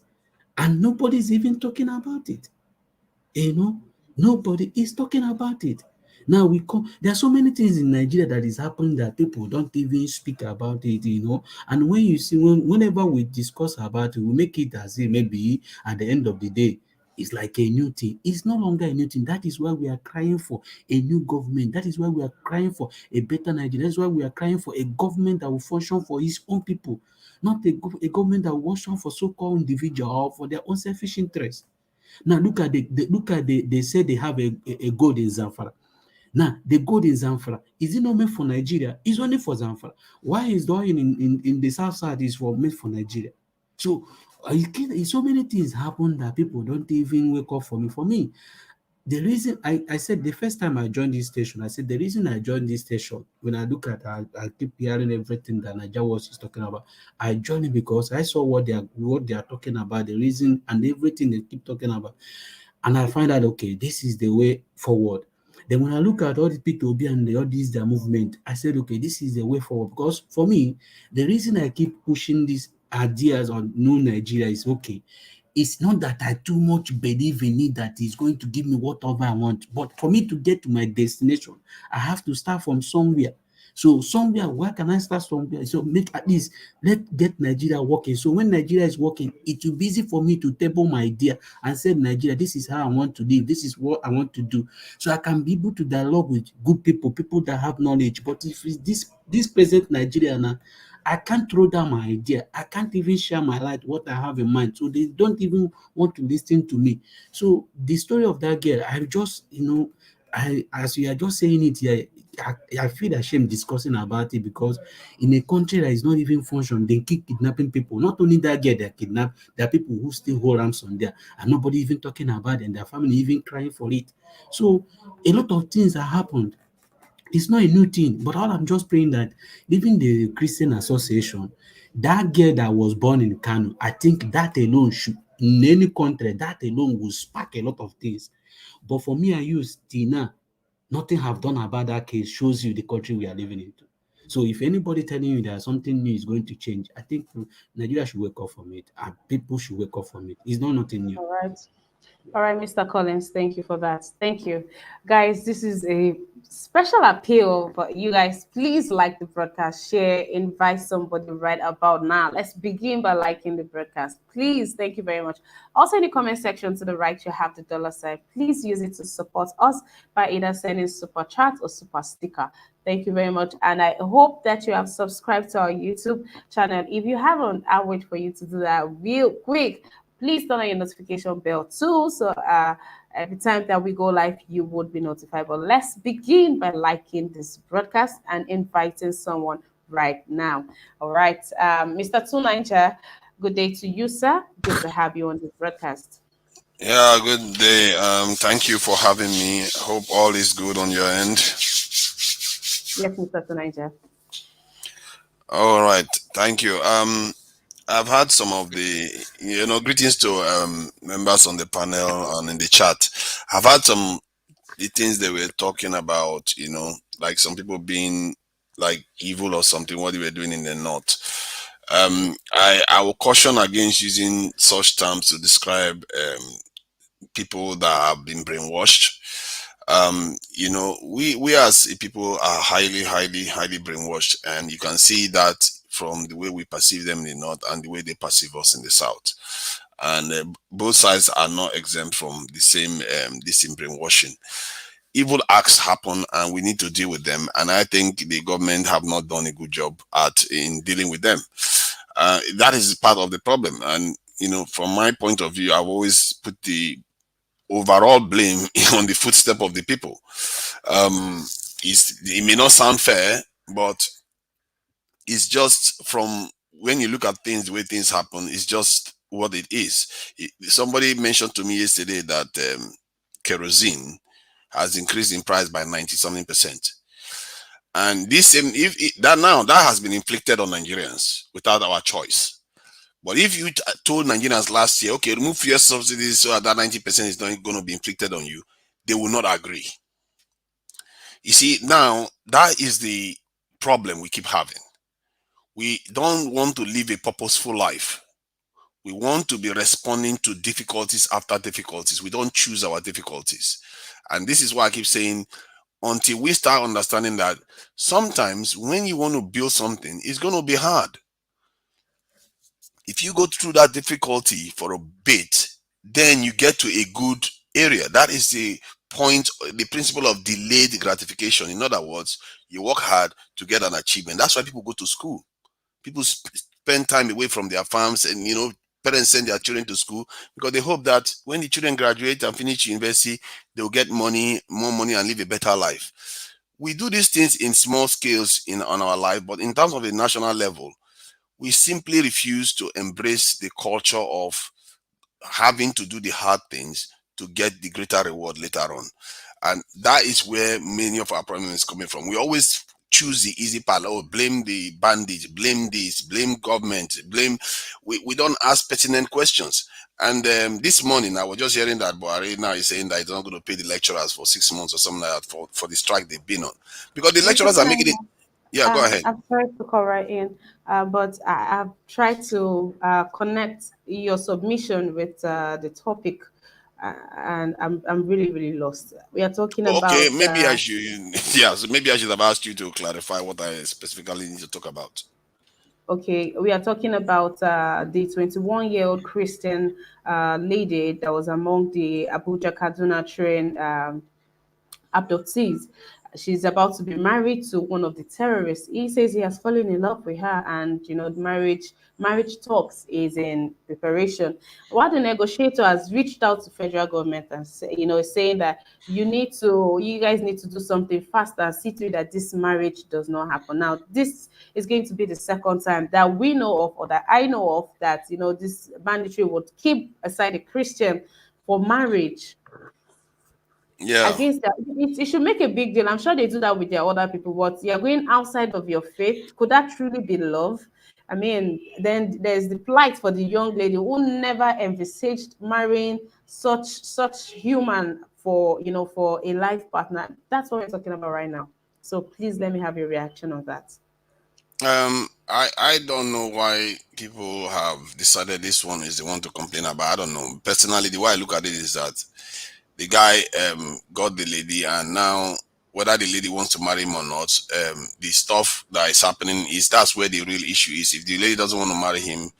and nobody's even talking about it. You know, nobody is talking about it. Now there are so many things in Nigeria that is happening that people don't even speak about it. And when you see whenever we discuss about it, we make it as if maybe at the end of the day, it's like a new thing. It's no longer a new thing. That is why we are crying for a new government. That is why we are crying for a better Nigeria. That's why we are crying for a government that will function for its own people, not a government that will function for so-called individual or for their own selfish interests. Now they say they have a gold in Zamfara. Now the gold in Zamfara, is it not made for Nigeria? It's only for Zamfara. Why is the oil in the south side is made for Nigeria? So so many things happen that people don't even wake up for me. For me, the reason I said the first time I joined this station, I said the reason I joined this station, when I look at I keep hearing everything that Nigeria was is talking about. I joined it because I saw what they are talking about, the reason and everything they keep talking about. And I find out, okay, this is the way forward. Then when I look at all the P2B and all these their movement, I said, okay, this is the way forward. Because for me, the reason I keep pushing these ideas on New Nigeria is okay. It's not that I too much believe in it that it's going to give me whatever I want. But for me to get to my destination, I have to start from somewhere. So somewhere, where can I start somewhere? So make at least let get Nigeria working. So when Nigeria is working, it will be easy for me to table my idea and say, Nigeria, this is how I want to live. This is what I want to do. So I can be able to dialogue with good people that have knowledge. But if it's this present Nigeria now, I can't throw down my idea. I can't even share my light, what I have in mind. So they don't even want to listen to me. So the story of that girl, I just, as you are just saying it here, I feel ashamed discussing about it because in a country that is not even functioning, they keep kidnapping people. Not only that girl they kidnapped, there are people who still hold arms on there and nobody even talking about it and their family even crying for it. So a lot of things have happened. It's not a new thing, but all I'm just praying that even the Christian Association, that girl that was born in Kano, I think that alone should, in any country, that alone will spark a lot of things. But for me and you, still now, nothing have done about that case shows you the country we are living into. So if anybody telling you that something new is going to change, I think Nigeria should wake up from it and people should wake up from it. It's not nothing new. All right. All right, Mr. Collins, thank you for that. Thank you. Guys, this is a special appeal for you guys. Please like the broadcast, share, invite somebody right about now. Let's begin by liking the broadcast. Please, thank you very much. Also, in the comment section to the right, you have the dollar sign. Please use it to support us by either sending super chat or super sticker. Thank you very much. And I hope that you have subscribed to our YouTube channel. If you haven't, I'll wait for you to do that real quick. Please turn on your notification bell too, so every time that we go live, you would be notified. But let's begin by liking this broadcast and inviting someone right now. All right, Mr. Tunanja, good day to you, sir. Good to have you on the broadcast. Yeah, good day. Thank you for having me. Hope all is good on your end. Yes, Mr. Tunanja. All right, thank you. I've had some of the, greetings to members on the panel and in the chat. I've had some the things they were talking about, like some people being like evil or something, what they were doing in the north. I will caution against using such terms to describe people that have been brainwashed. We as a people are highly brainwashed, and you can see that from the way we perceive them in the north and the way they perceive us in the south. And both sides are not exempt from the same this same brainwashing. Evil acts happen, and we need to deal with them. And I think the government have not done a good job in dealing with them. That is part of the problem. And from my point of view, I've always put the overall blame on the footstep of the people. It may not sound fair, but it's just from when you look at things, the way things happen, it's just what it is. Somebody mentioned to me yesterday that kerosene has increased in price by 90 something percent. And this same, that has been inflicted on Nigerians without our choice. But if you told Nigerians last year, okay, remove fuel subsidies so that 90% is not going to be inflicted on you, they will not agree. You see, now that is the problem we keep having. We don't want to live a purposeful life. We want to be responding to difficulties after difficulties. We don't choose our difficulties. And this is why I keep saying, until we start understanding that sometimes when you want to build something, it's going to be hard. If you go through that difficulty for a bit, then you get to a good area. That is the point, the principle of delayed gratification. In other words, you work hard to get an achievement. That's why people go to school. People spend time away from their farms, and parents send their children to school because they hope that when the children graduate and finish university, they'll get more money, and live a better life. We do these things in small scales on our life, but in terms of a national level, we simply refuse to embrace the culture of having to do the hard things to get the greater reward later on. And that is where many of our problems is coming from. We always choose the easy part. Oh, blame the bandits, blame this, blame government, we don't ask pertinent questions. And this morning I was just hearing that Buhari now is saying that he's not going to pay the lecturers for 6 months or something like that for the strike they've been on, because the lecturers are making it. Yeah, go ahead. I'm sorry to call right in, but I've tried to connect your submission with the topic, and I'm really lost. We are talking Okay, about maybe I should. Yeah, so maybe I should have asked you to clarify what I specifically need to talk about. okay, we are talking about the 21-year-old Christian lady that was among the Abuja Kaduna train abductees. She's about to be married to one of the terrorists. He says he has fallen in love with her, and the marriage talks is in preparation. While the negotiator has reached out to federal government and saying that you guys need to do something fast and see to it that this marriage does not happen. Now, this is going to be the second time that we know of, or that I know of, that this banditry would keep aside a Christian for marriage Yeah. against that. It should make a big deal. I'm sure they do that with their other people, but you're going outside of your faith. Could that truly be love? I mean, then there's the plight for the young lady who never envisaged marrying such human for a life partner. That's what we're talking about right now. So please let me have your reaction on that. I don't know why people have decided this one is the one to complain about. I don't know. Personally, the way I look at it is that the guy got the lady, and now whether the lady wants to marry him or not, the stuff that is happening is that's where the real issue is. If the lady doesn't want to marry him,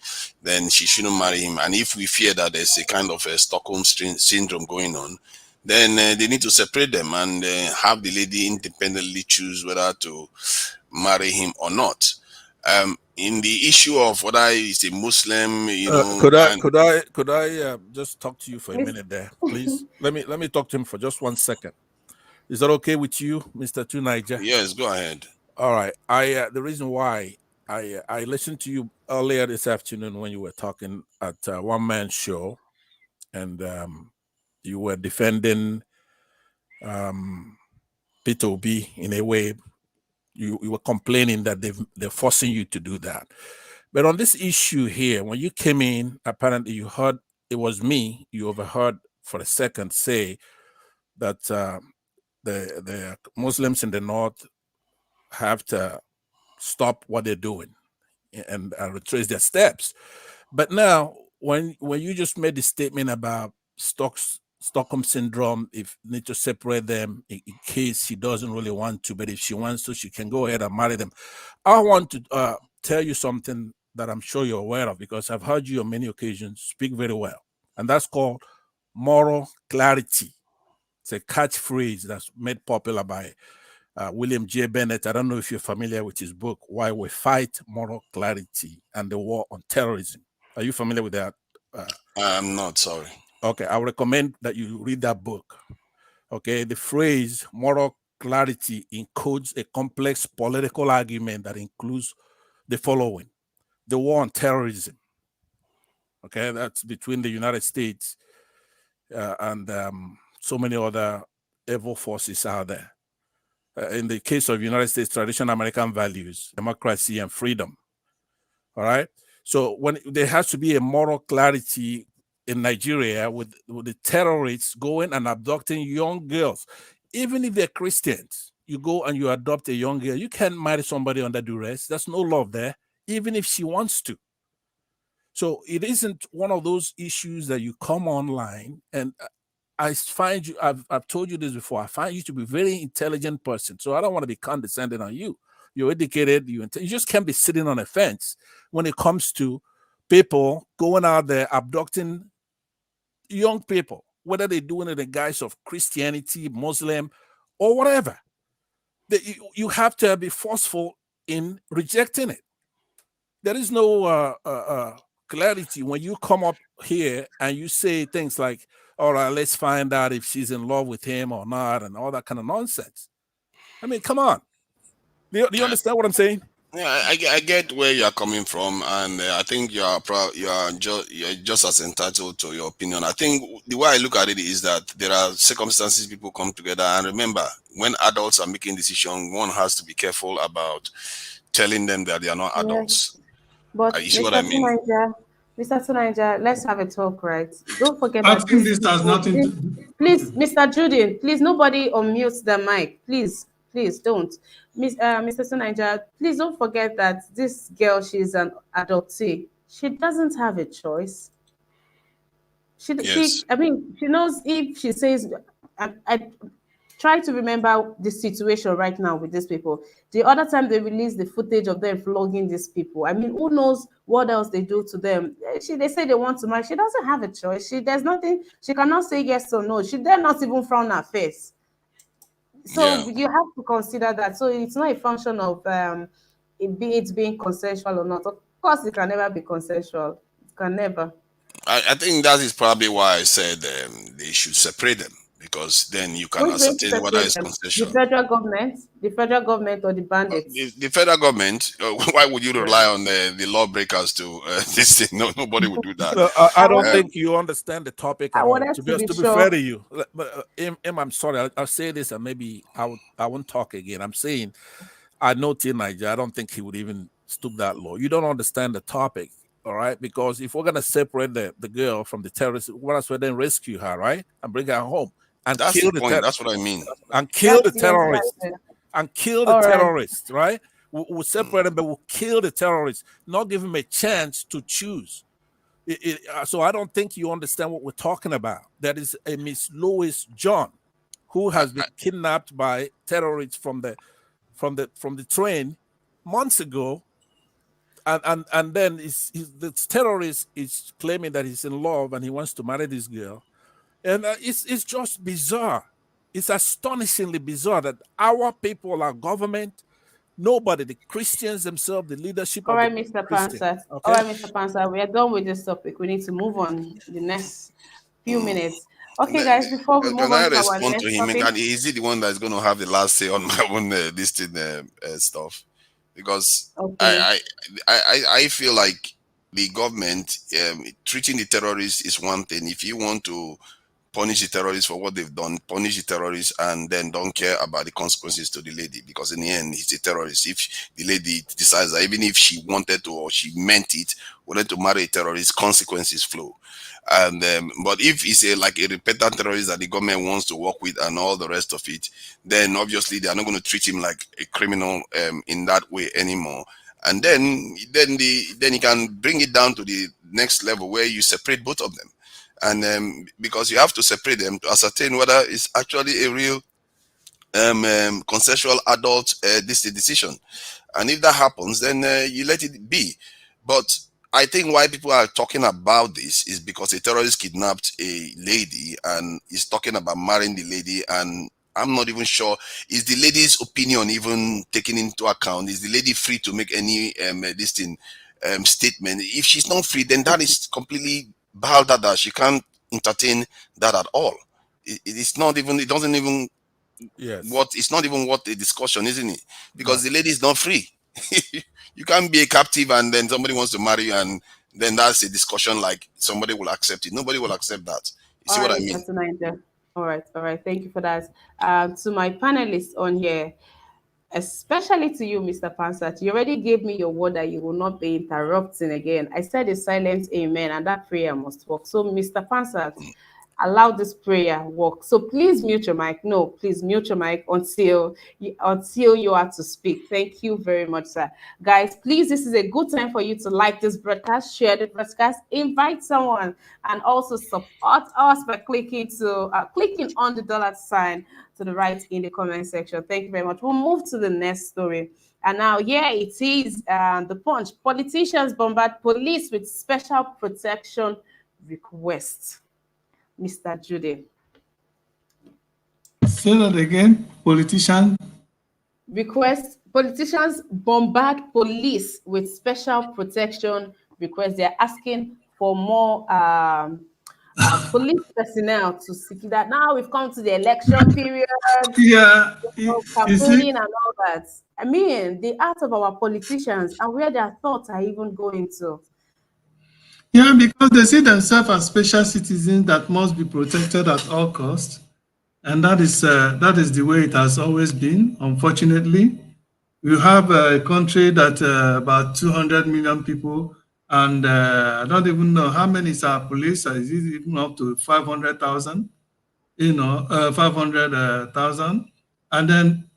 then she shouldn't marry him. And if we fear that there's a kind of a Stockholm syndrome going on, then they need to separate them and have the lady independently choose whether to marry him or not. In the issue of whether he's a Muslim, and Could I just talk to you for a Miss- minute there, please? Let me talk to him for just 1 second. Is that okay with you, Mr. Two Niger? yes, go ahead. All right. The reason why I listened to you earlier this afternoon when you were talking at One Man Show, and you were defending Peter Obi in a way. You were complaining that they're forcing you to do that. But on this issue here, when you came in, apparently you heard it was me. You overheard for a second say that the Muslims in the north have to stop what they're doing and retrace their steps. But now, when you just made the statement about Stockholm syndrome, if need to separate them in case she doesn't really want to, but if she wants to, she can go ahead and marry them. I want to tell you something that I'm sure you're aware of because I've heard you on many occasions speak very well, and that's called moral clarity. It's a catchphrase that's made popular by William J. Bennett. I don't know if you're familiar with his book, Why We Fight Moral Clarity and the War on Terrorism. Are you familiar with that? I'm not, sorry. Okay, I would recommend that you read that book. Okay, the phrase moral clarity encodes a complex political argument that includes the following: the war on terrorism. Okay, that's between the United States and so many other evil forces out there. In the case of United States, traditional American values, democracy and freedom. All right. So when there has to be a moral clarity in Nigeria with the terrorists going and abducting young girls, even if they're Christians, you go and you adopt a young girl, you can't marry somebody under duress. There's no love there, even if she wants to. So it isn't one of those issues that you come online and I find you, I've told you this before, I find you to be a very intelligent person. So I don't want to be condescending on you. You're educated, you just can't be sitting on a fence when it comes to people going out there abducting young people, whether they're doing it in the guise of Christianity, Muslim, or whatever. You have to be forceful in rejecting it. There is no clarity when you come up here and you say things like, all right, let's find out if she's in love with him or not, and all that kind of nonsense. I mean, come on. Do you understand what I'm saying? Yeah, I get where you are coming from, and I think you're just as entitled to your opinion. I think the way I look at it is that there are circumstances people come together, and remember, when adults are making decisions, one has to be careful about telling them that they are not adults. But You see what I mean? Mr. Tunaija, let's have a talk, right? Don't forget I that think this has nothing to please, Mr. Judin, please, nobody unmute the mic. Please don't. Mr. Tunaija, please don't forget that this girl, she's an adoptee. She doesn't have a choice. Yes. I mean, she knows if she says, I try to remember the situation right now with these people. The other time they released the footage of them flogging these people. I mean, who knows what else they do to them? They say they want to marry. She doesn't have a choice. There's nothing. She cannot say yes or no. She dare not even frown her face. Yeah. So you have to consider that. So it's not a function of it being consensual or not. Of course, it can never be consensual. It can never. I think that is probably why I said they should separate them, because then you can Who is going to ascertain whether separate it's them? consensual. The federal government, or the bandits? The federal government, why would you rely on the lawbreakers to this thing? No, nobody would do that. I don't think you understand the topic I at all. wanted To to be be fair sure. to you, I'm sorry. I'll say this, and maybe I won't talk again. I'm saying I know T Niger. I don't think he would even stoop that low. You don't understand the topic, all right? Because if we're gonna separate the girl from the terrorists, what else would then rescue her, right, and bring her home and That's the point. That's what I mean. kill the Yes, terrorists that's it. and kill the All right. terrorists, right? We'll separate them, but we'll kill the terrorists, not give them a chance to choose. So I don't think you understand what we're talking about. That is a Miss Lois John, who has been kidnapped by terrorists from the train months ago, and then the terrorist is claiming that he's in love and he wants to marry this girl, and it's just bizarre. It's astonishingly bizarre that our people, our government, nobody, the Christians themselves, the leadership All of right, the Mr. Christians. Pansat. Okay. All right, Mr. Pansat. We are done with this topic. We need to move on the next few minutes. Okay, guys, before we move Can I on to our respond to next him? topic. Is he the one that's going to have the last say on my own listing stuff? Because Okay. I feel like the government treating the terrorists is one thing. If you want to punish the terrorists for what they've done, punish the terrorists, and then don't care about the consequences to the lady, because in the end, he's a terrorist. If the lady decides that even if she wanted to or she meant it, wanted to marry a terrorist, consequences flow. And but if it's like a repentant terrorist that the government wants to work with and all the rest of it, then obviously they are not going to treat him like a criminal in that way anymore. And then you can bring it down to the next level where you separate both of them. And because you have to separate them to ascertain whether it's actually a real consensual adult decision. And if that happens, then you let it be. But I think why people are talking about this is because a terrorist kidnapped a lady and is talking about marrying the lady, and I'm not even sure, is the lady's opinion even taken into account? Is the lady free to make any statement? If she's not free, then that is completely baldada. She can't entertain that at all. It's not even, it doesn't even, Yes. it's not even worth a discussion, isn't it? Because the lady is not free. You can't be a captive and then somebody wants to marry you, and then that's a discussion like somebody will accept it. Nobody will accept that. You see All what right, I mean? Mr. Naija. All right. Thank you for that. To my panelists on here, especially to you, Mr. Pansat, you already gave me your word that you will not be interrupting again. I said a silent amen, and that prayer must work. So, Mr. Pansat, allow this prayer work. So please mute your mic. No, please mute your mic until you are to speak. Thank you very much, sir. Guys, please, this is a good time for you to like this broadcast, share the broadcast, invite someone, and also support us by clicking on the dollar sign to the right in the comment section. Thank you very much. We'll move to the next story. And now, yeah, it is the Punch. Politicians bombard police with special protection requests. Mr. Judy. Say that again. Politicians bombard police with special protection requests. They're asking for more police personnel to secure that. Now we've come to the election period, Yeah, you see, campaigning and all that. I mean, the art of our politicians and where their thoughts are even going to. yeah, because they see themselves as special citizens that must be protected at all costs, and that is the way it has always been. Unfortunately, we have a country that about 200 million people, and I don't even know how many is our police. Is it even up to 500,000? 500,000, and then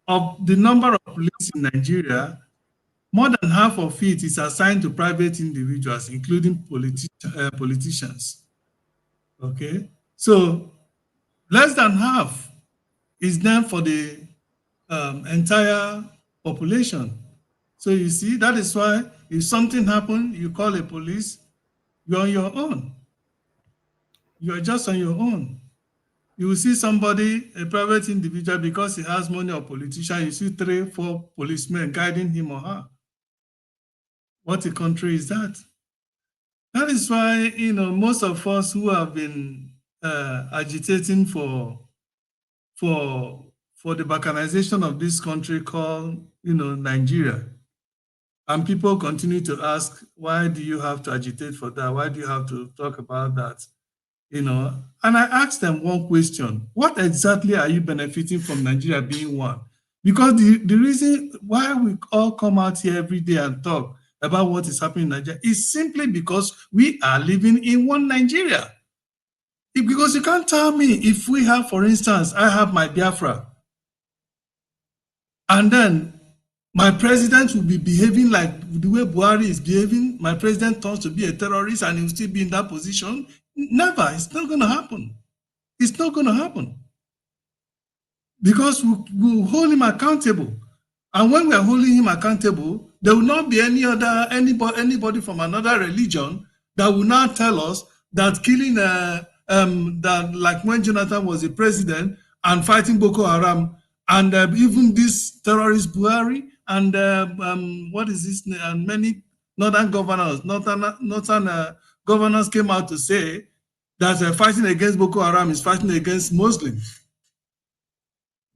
of the number of police in Nigeria, more than half of it is assigned to private individuals, including politicians. Okay, so less than half is then for the entire population. So you see, that is why if something happens, you call a police, you're on your own. You're just on your own. You will see somebody, a private individual, because he has money or politician, you see 3, 4 policemen guiding him or her. What a country is that? That is why, most of us who have been agitating for the balkanization of this country called, Nigeria. And people continue to ask, why do you have to agitate for that? Why do you have to talk about that? And I asked them one question: what exactly are you benefiting from Nigeria being one? Because the reason why we all come out here every day and talk about what is happening in Nigeria is simply because we are living in one Nigeria. Because you can't tell me, if we have, for instance, I have my Biafra, and then my president will be behaving like the way Buhari is behaving. My president turns to be a terrorist and he'll still be in that position. Never. It's not going to happen. It's not going to happen. Because we'll hold him accountable. And when we are holding him accountable, there will not be anybody from another religion that will now tell us that killing that, like when Jonathan was the president and fighting Boko Haram, and even this terrorist Buhari and what is this, and many northern governors came out to say that fighting against Boko Haram is fighting against Muslims.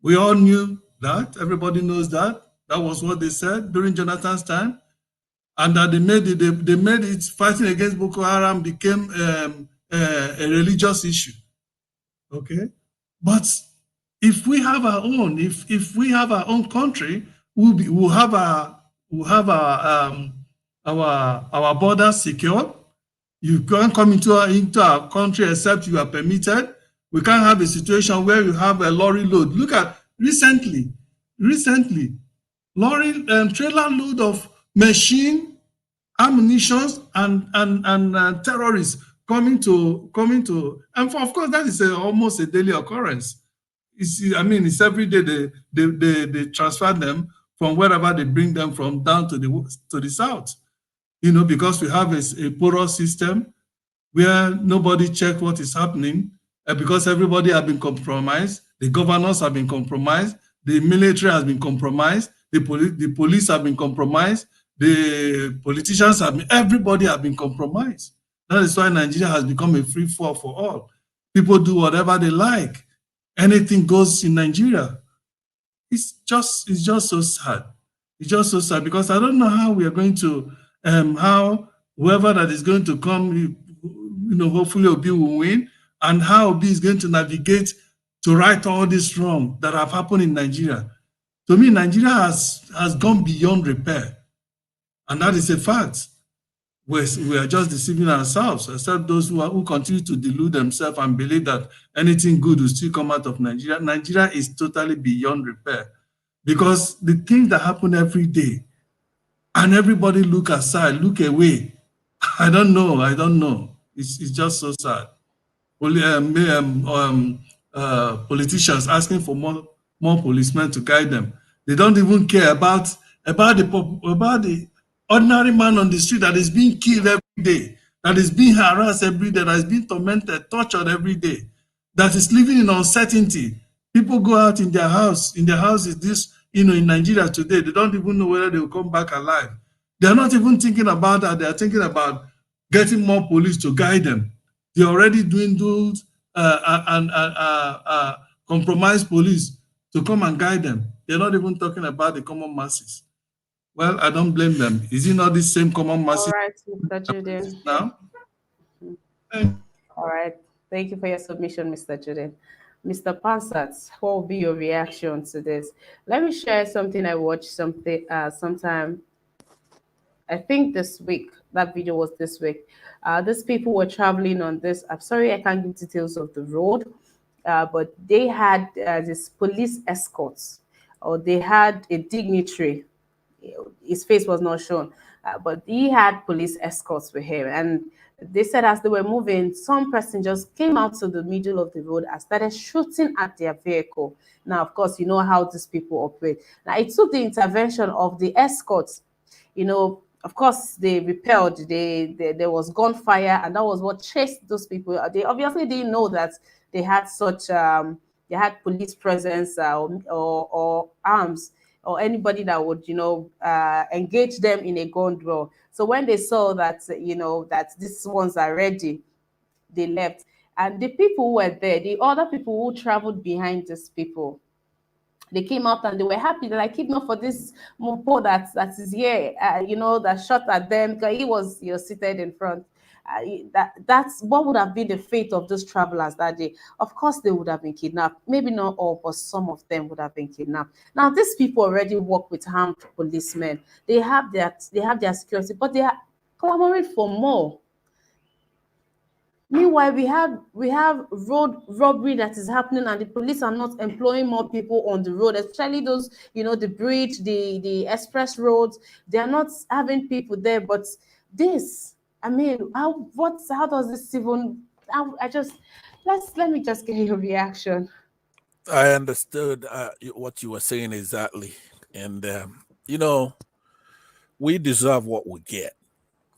We all knew that. Everybody knows that. That was what they said during Jonathan's time, and that they made it fighting against Boko Haram became a religious issue. Okay, but if we have our own, if we have our own country, we'll have our borders secure. You can't come into our country except you are permitted. We can't have a situation where you have a lorry load. Look at recently, lorry trailer load of machine, ammunitions, and terrorists coming to, and of course that is almost a daily occurrence. It's every day they transfer them from wherever they bring them from down to the south. Because we have a porous system where nobody checks what is happening, because everybody has been compromised. The governors have been compromised. The military has been compromised. The police have been compromised. The politicians everybody have been compromised. That is why Nigeria has become a free fall for all. People do whatever they like. Anything goes in Nigeria. It's just so sad. It's just so sad because I don't know how we are going to, how whoever that is going to come, hopefully Obi will win, and how Obi is going to navigate to right all this wrong that have happened in Nigeria. To me, Nigeria has gone beyond repair. And that is a fact. We are just deceiving ourselves, except those who continue to delude themselves and believe that anything good will still come out of Nigeria. Nigeria is totally beyond repair because the things that happen every day and everybody look aside, look away. I don't know. It's just so sad. Politicians asking for more policemen to guide them. They don't even care about the ordinary man on the street that is being killed every day, that is being harassed every day, that is being tormented, tortured every day, that is living in uncertainty. People go out in their houses in Nigeria today, they don't even know whether they will come back alive. They're not even thinking about that. They're thinking about getting more police to guide them. They're already doing those compromised police to come and guide them. They're not even talking about the common masses. Well, I don't blame them. Is it not the same common masses? All right, Mr. Juden. Now? All right. Thank you for your submission, Mr. Juden. Mr. Pansat, what will be your reaction to this? Let me share something I watched sometime, I think this week. That video was this week. These people were traveling on this. I'm sorry I can't give details of the road, but they had this police escorts, or they had a dignitary. His face was not shown, but he had police escorts with him. And they said as they were moving, some person just came out to the middle of the road and started shooting at their vehicle. Now, of course, you know how these people operate. Now, it took the intervention of the escorts. Of course, they repelled. There was gunfire, and that was what chased those people. They obviously didn't know that they had such they had police presence or arms, or anybody that would, engage them in a gun draw. So when they saw that, that these ones are ready, they left. And the people who were there, the other people who traveled behind these people, they came out and they were happy that I keep not for this Mopo that is here, that shot at them because he was seated in front. That's what would have been the fate of those travelers that day. Of course, they would have been kidnapped. Maybe not all, but some of them would have been kidnapped. Now, these people already work with armed policemen. They have their security, but they are clamoring for more. Meanwhile, we have road robbery that is happening, and the police are not employing more people on the road, especially those, the bridge, the express roads. They are not having people there. But this, I mean, how does this even? I just let me just get your reaction. I understood what you were saying exactly, and we deserve what we get.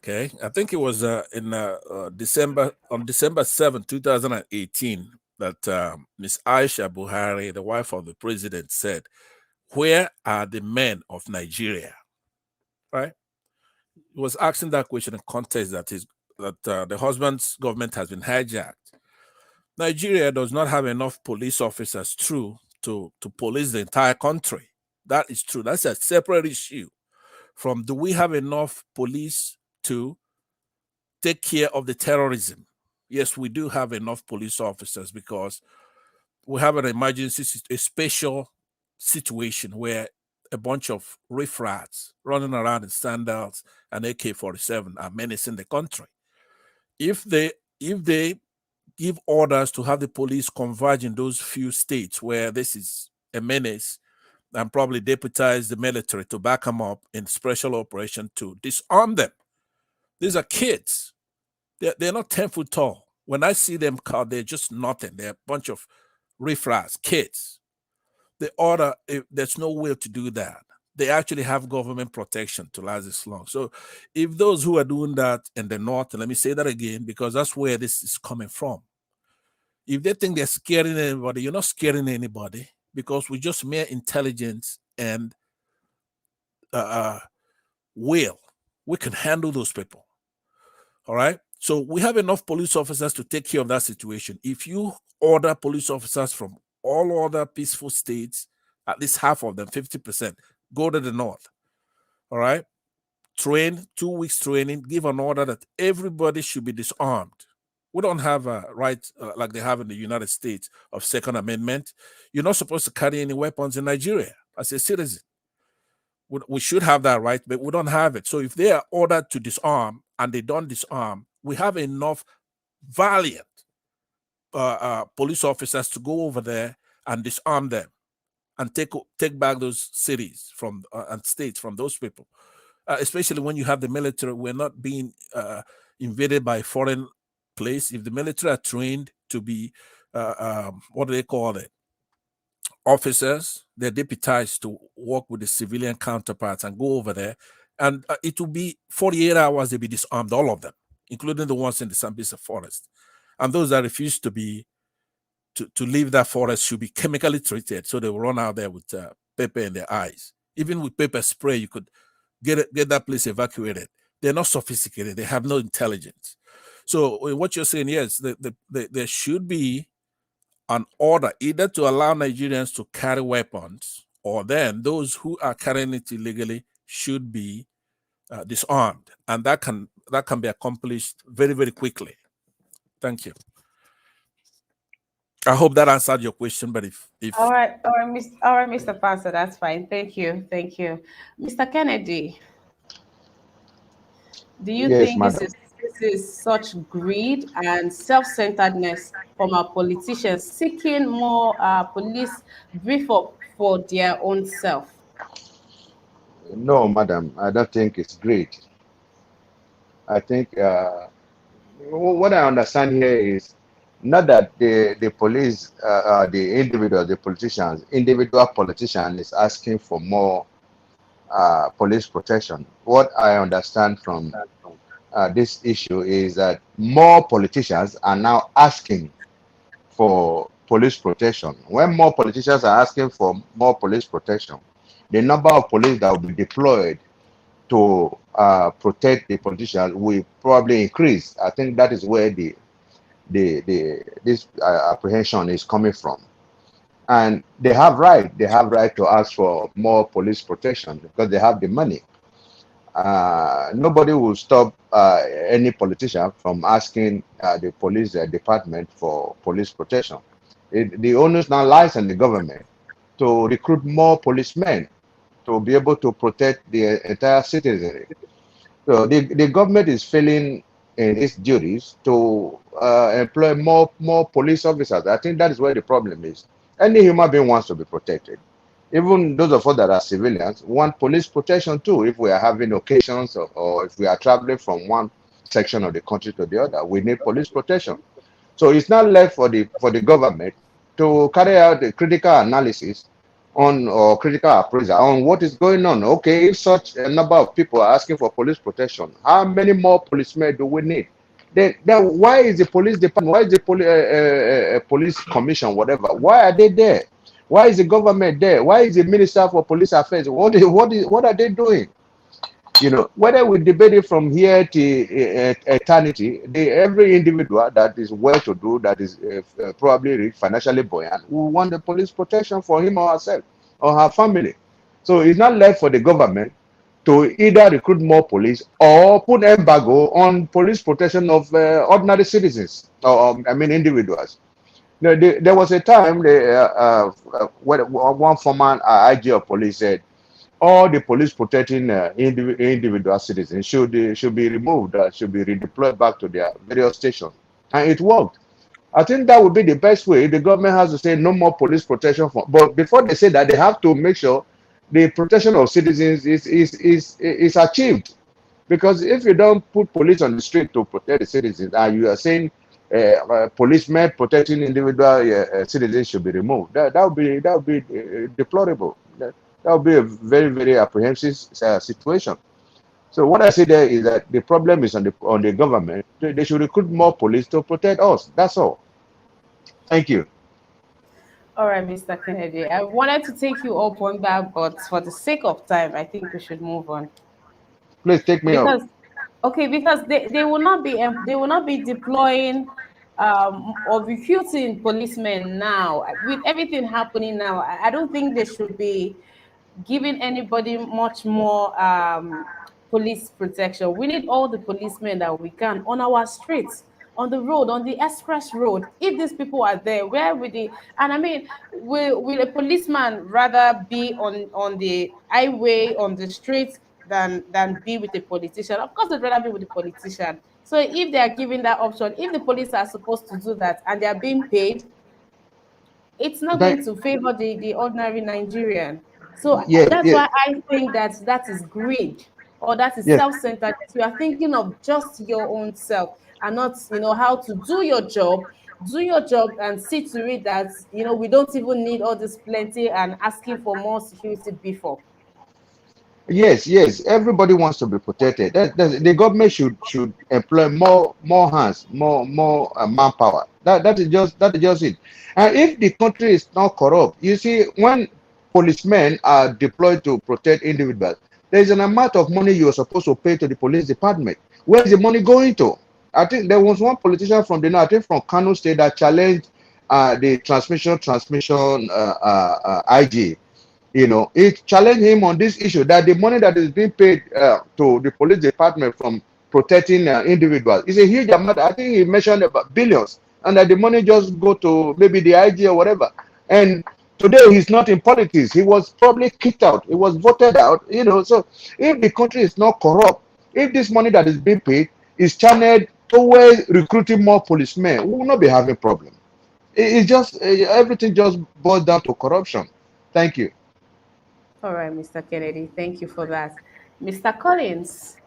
Okay, I think it was in December 2018, that Miss Aisha Buhari, the wife of the president, said, "Where are the men of Nigeria?" Right? He was asking that question in context that the husband's government has been hijacked. Nigeria does not have enough police officers, true, to police the entire country. That is true. That's a separate issue from, do we have enough police to take care of the terrorism? Yes, we do have enough police officers, because we have an emergency, a special situation where a bunch of riffraffs running around in sandals and AK-47 are menacing the country. If they give orders to have the police converge in those few states where this is a menace, and probably deputize the military to back them up in special operation to disarm them. These are kids. They're not 10 foot tall. When I see them caught, they're just nothing. They're a bunch of riffraffs, kids. The order, there's no will to do that. They actually have government protection to last this long. So if those who are doing that in the north, and let me say that again, because that's where this is coming from. If they think they're scaring anybody, you're not scaring anybody, because with just mere intelligence and will, we can handle those people. All right. So we have enough police officers to take care of that situation. If you order police officers from all other peaceful states, at least half of them, 50%, go to the north. All right. Train, 2 weeks training, give an order that everybody should be disarmed. We don't have a right like they have in the United States of Second Amendment. You're not supposed to carry any weapons in Nigeria as a citizen. We should have that right, but we don't have it. So if they are ordered to disarm and they don't disarm, we have enough valiant police officers to go over there and disarm them and take back those cities from and states from those people. Especially when you have the military, we're not being invaded by foreign place. If the military are trained to be, what do they call it? Officers, they're deputized to work with the civilian counterparts and go over there. And it will be 48 hours, they'll be disarmed, all of them, including the ones in the Sambisa forest. And those that refuse to leave that forest should be chemically treated. So they will run out there with pepper in their eyes. Even with pepper spray, you could get that place evacuated. They're not sophisticated. They have no intelligence. So what you're saying, yes, there should be an order either to allow Nigerians to carry weapons, or then those who are carrying it illegally should be disarmed. And that can be accomplished very, very quickly. Thank you. I hope that answered your question, but if all right, Mr. Pastor, that's fine. Thank you. Mr. Kennedy, do you Yes, think madam. this is such greed and self-centeredness from our politicians seeking more police brief up for their own self? No, madam, I don't think it's great. I think what I understand here is not that the police, the individual politician is asking for more police protection. What I understand from this issue is that more politicians are now asking for police protection. When more politicians are asking for more police protection, the number of police that will be deployed to protect the politicians will probably increase. I think that is where this apprehension is coming from. And they have right to ask for more police protection because they have the money. Nobody will stop any politician from asking the police department for police protection. The onus now lies on the government to recruit more policemen to be able to protect the entire citizenry. So the government is failing in its duties to employ more police officers. I think that is where the problem is. Any human being wants to be protected. Even those of us that are civilians want police protection too. If we are having occasions or if we are traveling from one section of the country to the other, we need police protection. So it's not left for the government to carry out the critical analysis on or critical appraisal on what is going on. Okay, if such a number of people are asking for police protection, how many more policemen do we need? Then why is the police department, why is the police commission, whatever, why are they there? Why is the government there? Why is the minister for police affairs? What are they doing? You know, whether we debate it from here to eternity, every individual that is well-to-do, that is probably rich, financially buoyant, will want the police protection for him or herself or her family. So it's not left for the government to either recruit more police or put embargo on police protection of ordinary citizens, or I mean individuals. There was a time when one former IG of police said all the police protecting individual citizens should be removed, should be redeployed back to their various stations, and it worked. I think that would be the best way. The government has to say no more police protection, but before they say that, they have to make sure the protection of citizens is achieved. Because if you don't put police on the street to protect the citizens, and you are saying policemen protecting individual citizens should be removed, that would be deplorable. That would be a very, very apprehensive situation. So what I say there is that the problem is on the government. They should recruit more police to protect us. That's all. Thank you. All right, Mr. Kennedy. I wanted to take you up on that, but for the sake of time, I think we should move on. Please take me up. Because they will not be deploying or recruiting policemen now. With everything happening now, I don't think they should be giving anybody much more police protection. We need all the policemen that we can on our streets, on the road, on the express road. If these people are there, where will they? And I mean, will a policeman rather be on the highway, on the street, than be with a politician? Of course, they'd rather be with the politician. So if they are given that option, if the police are supposed to do that and they are being paid, it's not going to favor the ordinary Nigerian. So Yes, that's yes, why I think that is greed, or that is yes. self-centered. You are thinking of just your own self and not, how to do your job. Do your job and see to it that, we don't even need all this plenty and asking for more security before. Yes, yes. Everybody wants to be protected. The government should employ more hands, more manpower. That is just it. And if the country is not corrupt, you see, when policemen are deployed to protect individuals, there is an amount of money you are supposed to pay to the police department. Where is the money going to? I think there was one politician from the north, I think from Kano State, that challenged the transmission IG. It challenged him on this issue that the money that is being paid to the police department from protecting individuals is a huge amount. I think he mentioned about billions, and that the money just go to maybe the IG or whatever. And today he's not in politics. He was probably kicked out. He was voted out. So if the country is not corrupt, if this money that is being paid is channeled towards recruiting more policemen, we will not be having problem. It's just everything just boils down to corruption. Thank you. All right, Mr. Kennedy, thank you for that. Mr. Collins.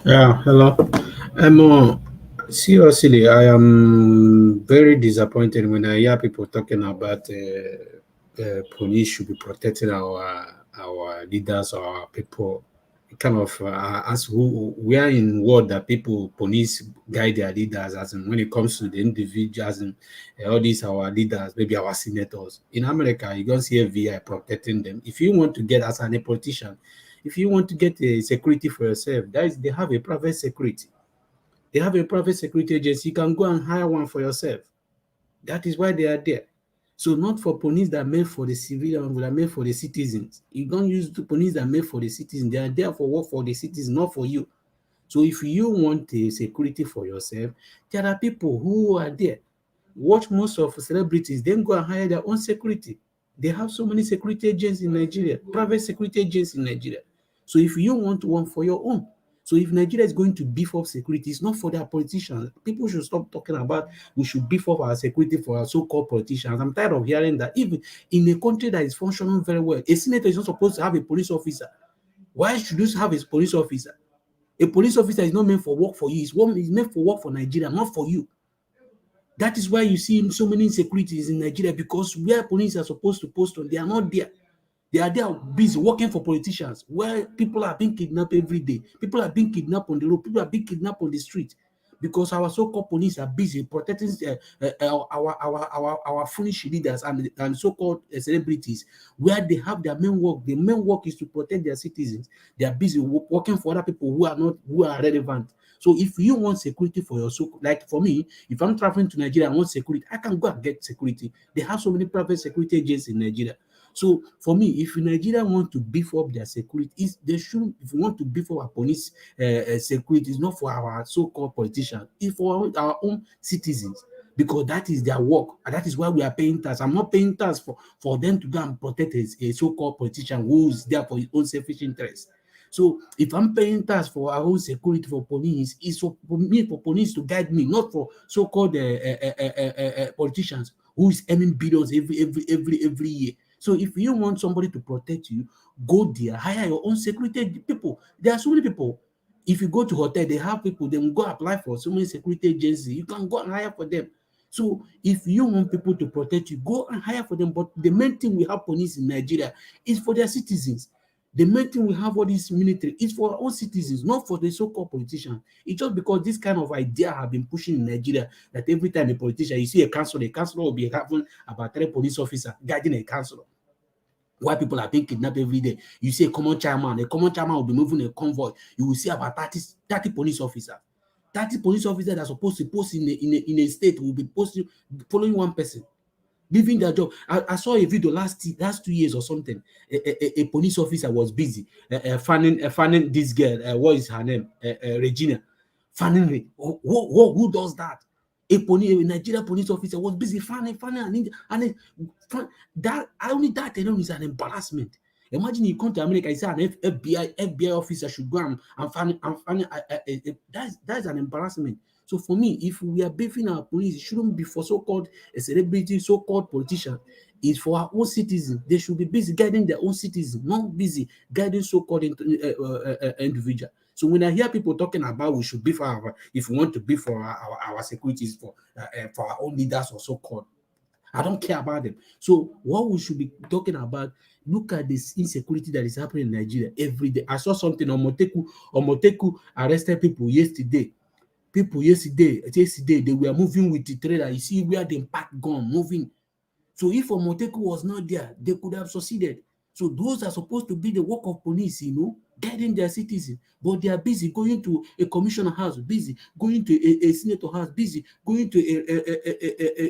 Yeah, hello. Seriously, I am very disappointed when I hear people talking about police should be protecting our leaders or our people. Kind of as who we are in world that police guide their leaders, as in when it comes to the individuals and all these our leaders, maybe our senators. In America, you don't see a VI protecting them. If you want to get as a politician, if you want to get a security for yourself, they have a private security. They have a private security agency. You can go and hire one for yourself. That is why they are there. So not for police that are made for the civilians, that are made for the citizens. You don't use the police that are made for the citizens. They are there for work for the citizens, not for you. So if you want a security for yourself, there are people who are there. Watch most of celebrities, then go and hire their own security. They have so many security agents in Nigeria, private security agents in Nigeria. So if you want one for your own, So if Nigeria is going to beef up security, it's not for their politicians. People should stop talking about we should beef up our security for our so-called politicians. I'm tired of hearing that. Even in a country that is functioning very well, a senator is not supposed to have a police officer. Why should you have a police officer? A police officer is not meant for work for you. It's meant for work for Nigeria, not for you. That is why you see so many insecurities in Nigeria, because where police are supposed to post on, they are not there. They are there busy working for politicians, where people are being kidnapped every day. People are being kidnapped on the road. People are being kidnapped on the street because our so-called police are busy protecting our foolish leaders and so-called celebrities, where they have their main work. The main work is to protect their citizens. They are busy working for other people who are relevant. So if you want security for your like for me, if I'm traveling to Nigeria, I want security, I can go and get security. They have so many private security agents in Nigeria. So for me, if Nigeria want to beef up their security, they should. If we want to beef up our police security, it's not for our so-called politicians, it's for our own citizens, because that is their work, and that is why we are paying tax. I'm not paying tax for them to go and protect a so-called politician who is there for his own selfish interest. So if I'm paying tax for our own security for police, it's for me, for police to guide me, not for so-called politicians who is earning billions every year. So if you want somebody to protect you, go there, hire your own security people. There are so many people. If you go to hotel, they have people, then go apply for so many security agencies. You can go and hire for them. So if you want people to protect you, go and hire for them. But the main thing we have police in Nigeria is for their citizens. The main thing we have all this military is for our own citizens, not for the so-called politicians. It's just because this kind of idea have been pushing in Nigeria that every time a politician, you see a councillor will be having about 3 police officers guiding a councillor. Why people are being kidnapped every day. You see a common chairman will be moving a convoy. You will see about 30 police officers. 30 police officers that are supposed to post in a state will be posting, following one person, leaving their job. I saw a video last 2 years or something. A police officer was busy fanning this girl. What is her name? Regina. Fanning her. Who does that? A Nigeria police officer was busy fanning that only that alone is an embarrassment. Imagine you come to America, you say an FBI officer should go and fan. That's an embarrassment. So for me, if we are beefing our police, it shouldn't be for so-called celebrity, so-called politicians. It's for our own citizens. They should be busy guiding their own citizens, not busy guiding so-called individual. So when I hear people talking about we should beef if we want to beef for our securities for our own leaders or so-called, I don't care about them. So what we should be talking about, look at this insecurity that is happening in Nigeria every day. I saw something on Moteku arrested people yesterday. Yesterday, they were moving with the trailer. You see where the impact gone, moving. So if Moteku was not there, they could have succeeded. So those are supposed to be the work of police, guiding their citizens. But they are busy going to a commissioner house, busy going to a senator house, busy going to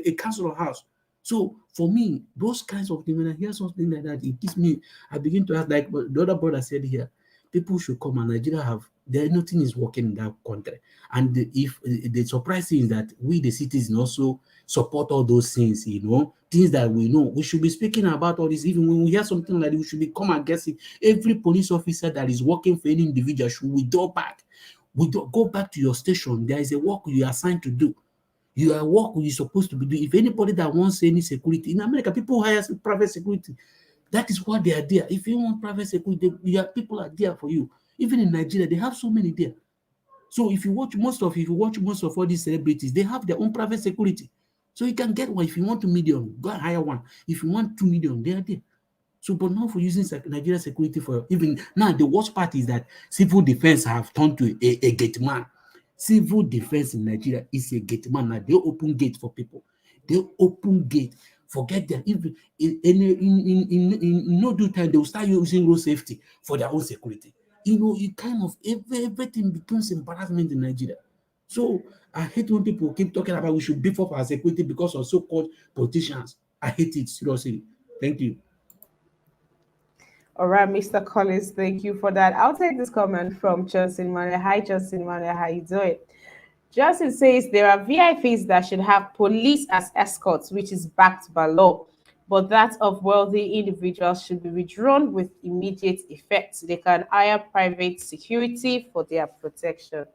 a councilor house. So for me, those kinds of things, when I hear something like that, it gives me, I begin to ask, like the other brother said here, people should come, and Nigeria nothing is working in that country. And if the surprising is that we, the citizens, also support all those things, things that we know. We should be speaking about all this. Even when we hear something like that, we should be come against it. Every police officer that is working for any individual should withdraw back. Go back to your station. There is a work you are assigned to do. You are work you're supposed to be doing. If anybody that wants any security in America, people hire private security. That is what they are there. If you want private security, people are there for you. Even in Nigeria, they have so many there. So if you watch most of all these celebrities, they have their own private security. So you can get one. If you want 2 million, go and hire one. If you want 2 million, they are there. So, but not for using Nigeria security for even now. The worst part is that civil defense have turned to a gate man. Civil defense in Nigeria is a gate man. Now they open gate for people. They open gate. Forget that. Even in no due time, they will start using road safety for their own security. It kind of everything becomes embarrassment in Nigeria. So I hate when people keep talking about we should beef up our security because of so-called politicians. I hate it seriously. Thank you. All right, Mr. Collins, thank you for that. I'll take this comment from Justin Manuel. Hi, Justin Manuel, how you doing? Justin says there are VIPs that should have police as escorts, which is backed by law. but that of wealthy individuals should be withdrawn with immediate effect. They can hire private security for their protection.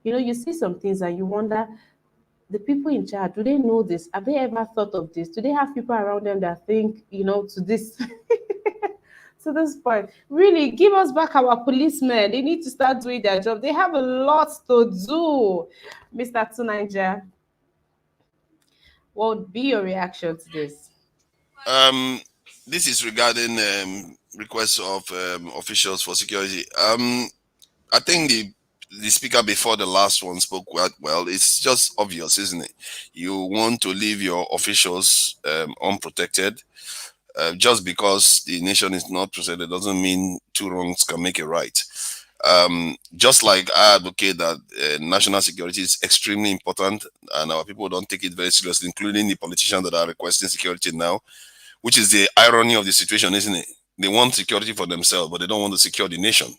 You know, you see some things and you wonder, the people in charge, do they know this? Have they ever thought of this? Do they have people around them that think, to this to this point? Really, give us back our policemen. They need to start doing their job. They have a lot to do. Mr. Tunanja, what would be your reaction to this? Um, this is regarding requests of officials for security. I think the speaker before the last one spoke quite well. It's just obvious, isn't it? You want to leave your officials unprotected. Just because the nation is not protected doesn't mean two wrongs can make a right. Just like I advocate that national security is extremely important and our people don't take it very seriously, including the politicians that are requesting security now, which is the irony of the situation, isn't it? They want security for themselves, but they don't want to secure the nation.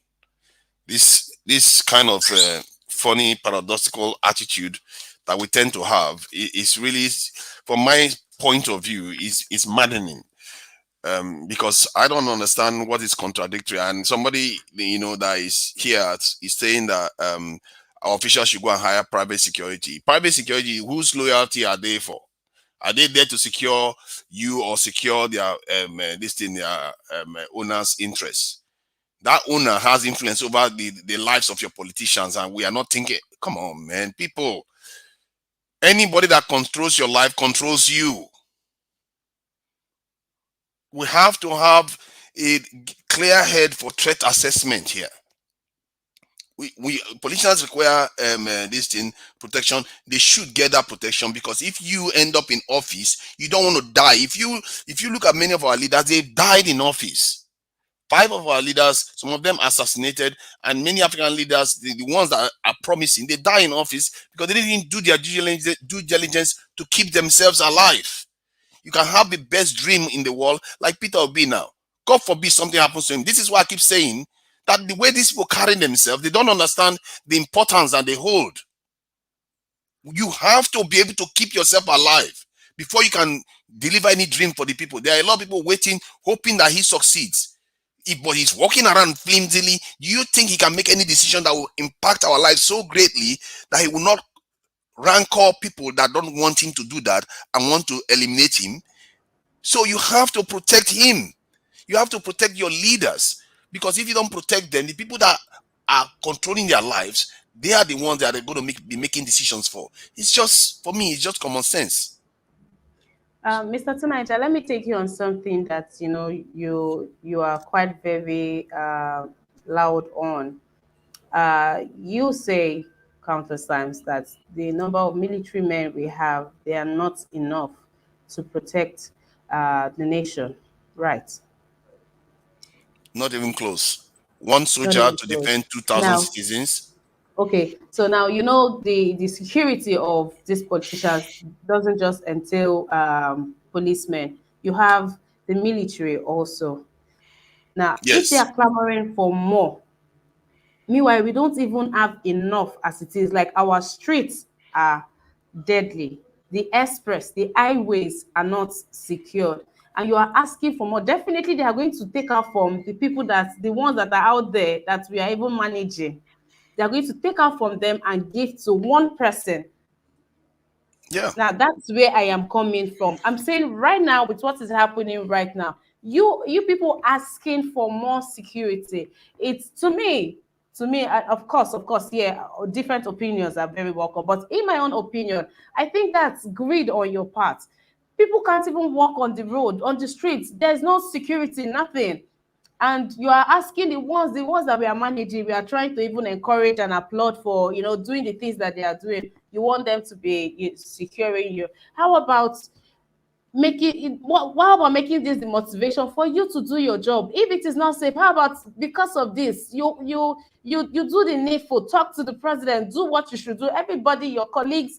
This kind of funny, paradoxical attitude that we tend to have is really, from my point of view, is maddening. Because I don't understand what is contradictory. And somebody that is here is saying that our officials should go and hire private security. Private security, whose loyalty are they for? Are they there to secure you or secure their owner's interests? That owner has influence over the lives of your politicians, and we are not thinking, come on, man, people. Anybody that controls your life controls you. We have to have a clear head for threat assessment here. We politicians require this thing protection. They should get that protection, because if you end up in office, you don't want to die. If you look at many of our leaders, they've died in office. 5 of our leaders, some of them assassinated, and many African leaders, the ones that are promising, they die in office because they didn't do their due diligence to keep themselves alive. You can have the best dream in the world, like Peter Obi now. God forbid something happens to him. This is why I keep saying that the way these people carry themselves, they don't understand the importance that they hold. You have to be able to keep yourself alive before you can deliver any dream for the people. There are a lot of people waiting, hoping that he succeeds. But he's walking around flimsily. Do you think he can make any decision that will impact our lives so greatly that he will not rancor people that don't want him to do that and want to eliminate him? So you have to protect him. You have to protect your leaders, because if you don't protect them, the people that are controlling their lives, they are the ones that are going to be making decisions for. It's just, for me, it's just common sense. Mr. Tunaja, let me take you on something that you are quite very loud on. You say countless times that the number of military men we have, they are not enough to protect the nation, right? Not even close. One Not soldier even to close. defend 2,000 Now, citizens. okay, so now the security of these politicians doesn't just entail policemen. You have the military also. Now, if they Yes. are clamoring for more, meanwhile, we don't even have enough as it is. Like, our streets are deadly. The express, the highways are not secured. And you are asking for more. Definitely, they are going to take out from the ones that are out there that we are even managing. They are going to take out from them and give to one person. Yeah. Now that's where I am coming from. I'm saying right now, with what is happening right now, you people asking for more security. It's of course, yeah, different opinions are very welcome. But in my own opinion, I think that's greed on your part. People can't even walk on the road, on the streets. There's no security, nothing. And you are asking the ones that we are managing, we are trying to even encourage and applaud for, doing the things that they are doing. You want them to be securing you. How about making it, what about making this the motivation for you to do your job? If it is not safe, how about, because of this, you do the needful, talk to the president, do what you should do, everybody, your colleagues,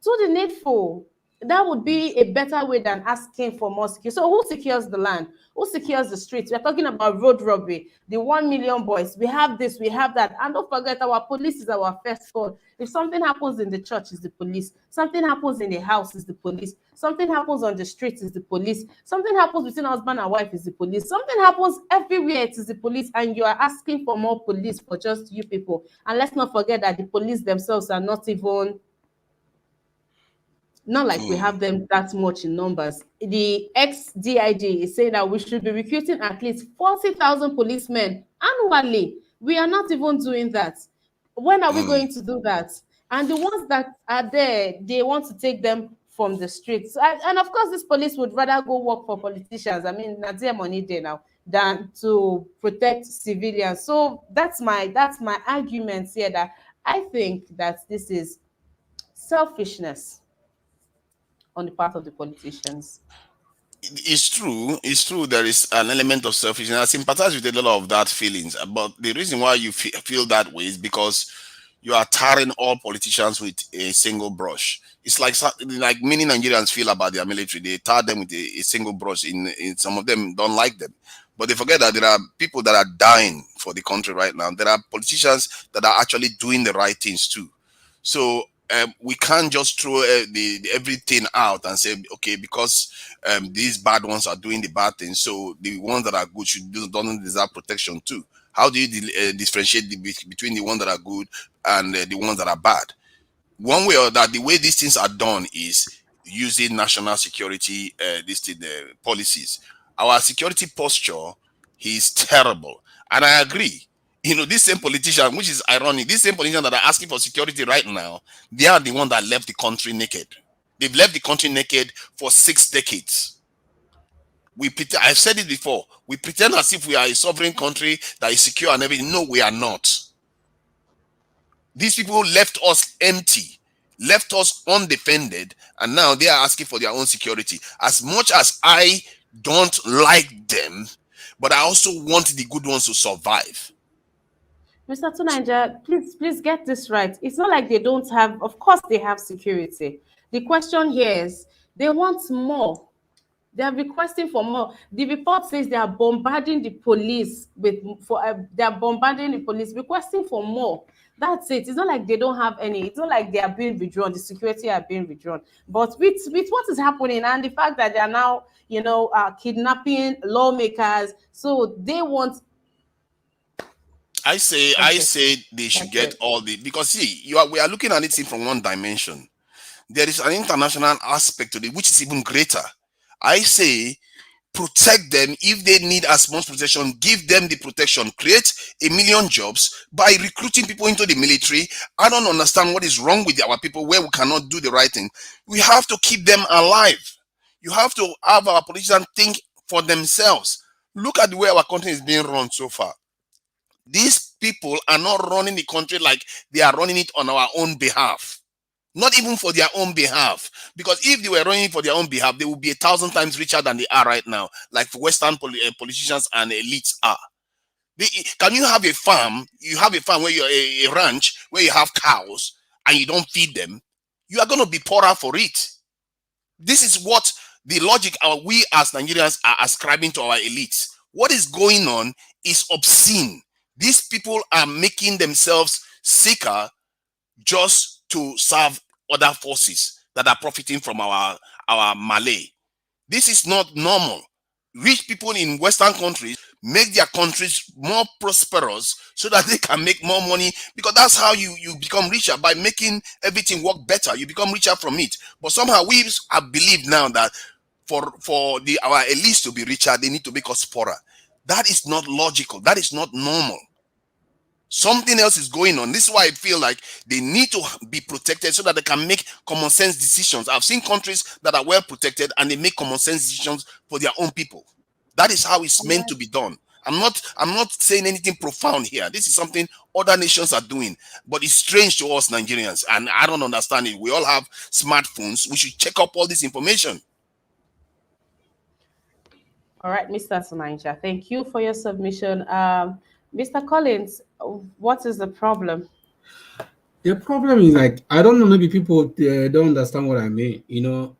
do the needful. That would be a better way than asking for more security. So who secures the land? Who secures the streets? We're talking about road robbery, the 1 million boys. We have this, we have that. And don't forget, our police is our first call. If something happens in the church, it's the police. Something happens in the house, is the police. Something happens on the streets, is the police. Something happens between husband and wife, is the police. Something happens everywhere, it is the police. And you are asking for more police for just you people. And let's not forget that the police themselves are not even... Not like we have them that much in numbers. The ex-DIG is saying that we should be recruiting at least 40,000 policemen annually. We are not even doing that. When are we going to do that? And the ones that are there, they want to take them from the streets. And of course, this police would rather go work for politicians. I mean, that's their money there now, than to protect civilians. So that's my argument here, that I think that this is selfishness on the part of the politicians. It's true. It's true. There is an element of selfishness. I sympathize with a lot of that feelings. But the reason why you feel that way is because you are tarring all politicians with a single brush. It's like many Nigerians feel about their military. They tar them with a single brush. In some of them don't like them. But they forget that there are people that are dying for the country right now. There are politicians that are actually doing the right things too. So we can't just throw everything out and say, okay, because these bad ones are doing the bad things, so the ones that are good don't deserve protection too. How do you differentiate between the ones that are good and the ones that are bad? One way or that, the way these things are done is using national security policies. Our security posture is terrible, and I agree. You know, this same politician, which is ironic, this same politician that are asking for security right now, they are the one that left the country naked. They've left the country naked for 6 decades. I've said it before, we pretend as if we are a sovereign country that is secure and everything. No, we are not. These people left us empty, left us undefended, and now they are asking for their own security. As much as I don't like them, but I also want the good ones to survive. Mr. Tunanja, please get this right. It's not like they don't have, of course they have security. The question here is, they want more. They are requesting for more. The report says they are bombarding the police they are bombarding the police, requesting for more. That's it. It's not like they don't have any. It's not like they are being withdrawn. The security are being withdrawn. But with what is happening and the fact that they are now, kidnapping lawmakers, so they want... I say they should get all the, because see, we are looking at it from one dimension. There is an international aspect to it which is even greater. I say protect them. If they need as much protection, give them the protection. Create 1 million jobs by recruiting people into the military. I don't understand what is wrong with our people where we cannot do the right thing. We have to keep them alive. You have to have our politicians think for themselves. Look at the way our country is being run so far. These people are not running the country like they are running it on our own behalf. Not even for their own behalf. Because if they were running for their own behalf, they would be 1,000 times richer than they are right now, like Western politicians and elites are. Can you have a farm? You have a farm where you're a ranch where you have cows and you don't feed them. You are going to be poorer for it. This is what the logic we as Nigerians are ascribing to our elites. What is going on is obscene. These people are making themselves sicker just to serve other forces that are profiting from our Malay. This is not normal. Rich people in Western countries make their countries more prosperous so that they can make more money, because that's how you become richer, by making everything work better. You become richer from it. But somehow we have believed now that for our elites to be richer, they need to make us poorer. That is not logical. That is not normal. Something else is going on. This is why I feel like they need to be protected so that they can make common sense decisions. I've seen countries that are well protected and they make common sense decisions for their own people. That is how it's meant to be done. I'm not saying anything profound here. This is something other nations are doing, but it's strange to us Nigerians, and I don't understand it. We all have smartphones. We should check up all this information. All right, Mr. Sunanja, thank you for your submission. Mr. Collins, what is the problem? The problem is like I don't know. Maybe people don't understand what I mean.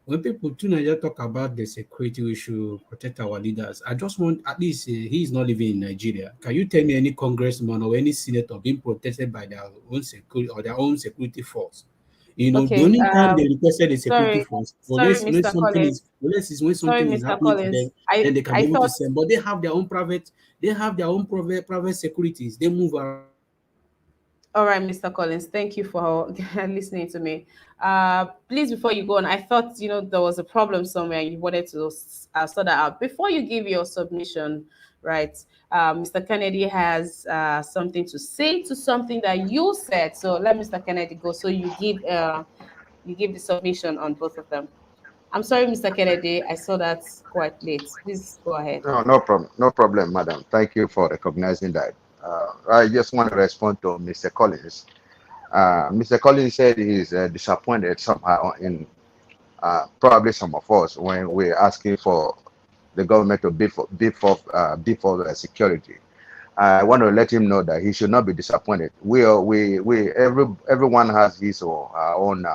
When people to Nigeria talk about the security, we should protect our leaders. I just want at least he is not living in Nigeria. Can you tell me any congressman or any senator being protected by their own security or their own security force? The Okay. only time they requested a security Sorry, force, sorry, Mr. Collins. when Sorry, something is Mr. happening to Collins. them, then they can be I able to thought. send. But they have their own private securities. They move around. All right, Mr. Collins, thank you for listening to me. Please, before you go on, I thought there was a problem somewhere. You wanted to sort that out before you give your submission, right? Mr. Kennedy has something to say to something that you said. So let Mr. Kennedy go. So you give the submission on both of them. I'm sorry, Mr. Kennedy. I saw that quite late. Please go ahead. No, no problem. No problem, madam. Thank you for recognizing that. I just want to respond to Mr. Collins. Mr. Collins said he's disappointed somehow in probably some of us when we're asking for the government to bid for security. I want to let him know that he should not be disappointed. Everyone has his or our own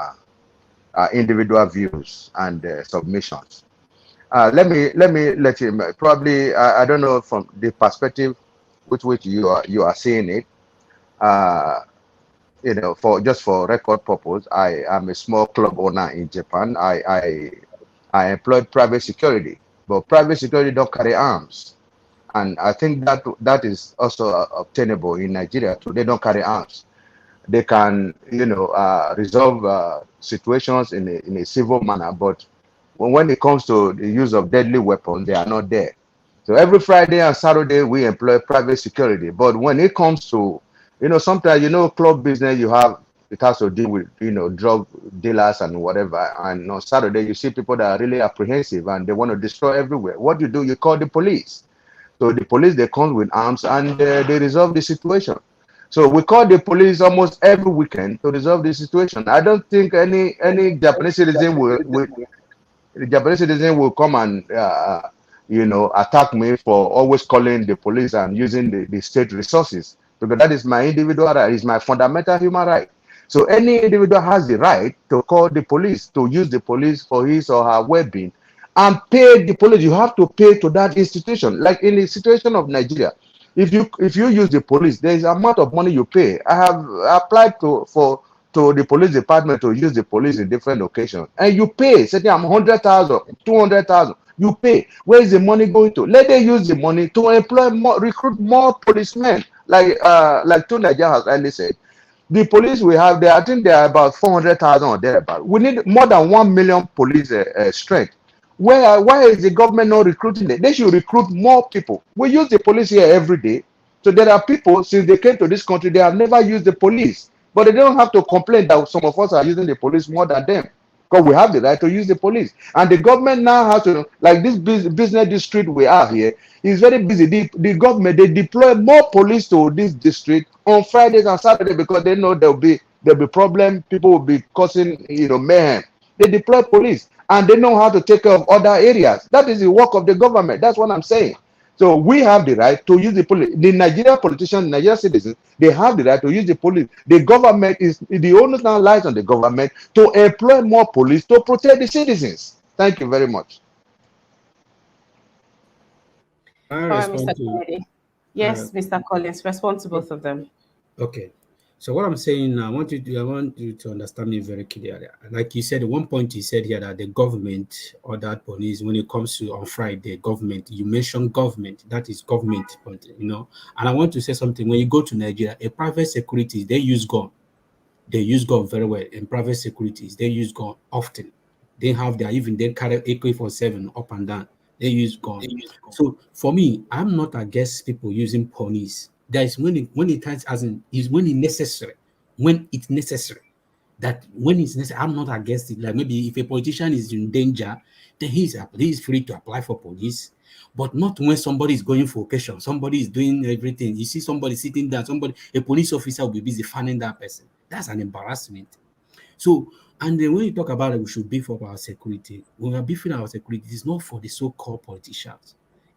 individual views and submissions. Let me let him probably I don't know from the perspective with which you are seeing it. Uh, for record purpose, I am a small club owner in Japan. I employed private security, but private security don't carry arms, and I think that is also obtainable in Nigeria too. They don't carry arms. They can resolve situations in a civil manner, but when it comes to the use of deadly weapons, they are not there. So every Friday and Saturday we employ private security, but when it comes to sometimes club business, it has to deal with drug dealers and whatever, and on Saturday you see people that are really apprehensive and they want to destroy everywhere. What you do, you call the police. So the police, they come with arms and they resolve the situation. So we call the police almost every weekend to resolve the situation. I don't think any Japanese citizen will come and attack me for always calling the police and using the state resources, because that is my individual right. It's my fundamental human right. So any individual has the right to call the police, to use the police for his or her well-being, and pay the police. You have to pay to that institution. Like in the situation of Nigeria, if you use the police, there is amount of money you pay. I have applied to the police department to use the police in different occasions, and you pay. Say I'm 100,000, 200,000. You pay. Where is the money going to? Let them use the money to employ more, recruit more policemen. Like two Nigeria has earlier said, the police we have there, I think there are about 400,000 or thereabout. We need more than 1 million police strength. Why is the government not recruiting them? They should recruit more people. We use the police here every day. So there are people, since they came to this country, they have never used the police. But they don't have to complain that some of us are using the police more than them, because we have the right to use the police. And the government now has to, like this business district we have here, is very busy. The government, they deploy more police to this district on Fridays and Saturdays because they know there'll be problem. People will be causing mayhem. They deploy police and they know how to take care of other areas. That is the work of the government. That's what I'm saying. So we have the right to use the police. The Nigerian politicians, Nigerian citizens, they have the right to use the police. The government is the onus now lies on the government to employ more police to protect the citizens. Thank you very much. I All right, respond Mr. to Kennedy. Yes, Mr. Collins, respond to both of them. Okay. So what I'm saying, I want you to understand me very clearly. Like you said, at one point you said here that the government or that police, when it comes to on Friday, government, you mentioned government, that is government, and I want to say something. When you go to Nigeria, a private security, they use gun. They use gun very well. In private securities, they use gun often. They carry AK-47 up and down. They use gun. So for me, I'm not against people using police. That is when it has as in is when it's necessary. When it's necessary. That when it's necessary, I'm not against it. Like maybe if a politician is in danger, then he's free to apply for police. But not when somebody is going for occasion, somebody is doing everything. You see somebody sitting down, a police officer will be busy fanning that person. That's an embarrassment. So, and then when you talk about it, we should beef up our security. When we are beefing our security, it's not for the so-called politicians.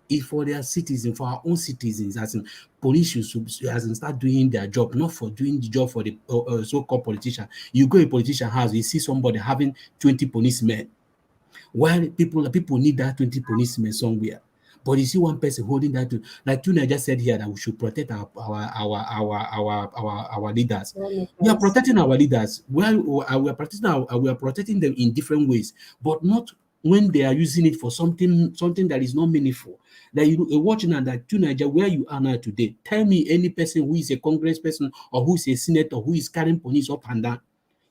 It's for their citizens, for our own citizens, as in police should as in start doing their job, not for doing the job for the so-called politician. You go to a politician house, you see somebody having 20 policemen. While people need that 20 policemen somewhere. But you see one person holding that, like Tuna just said here, that we should protect our leaders. We are protecting our leaders. We are protecting them in different ways, but not when they are using it for something that is not meaningful. That you watching and that Tuna, where you are now today, tell me any person who is a congressperson or who is a senator who is carrying police up and down.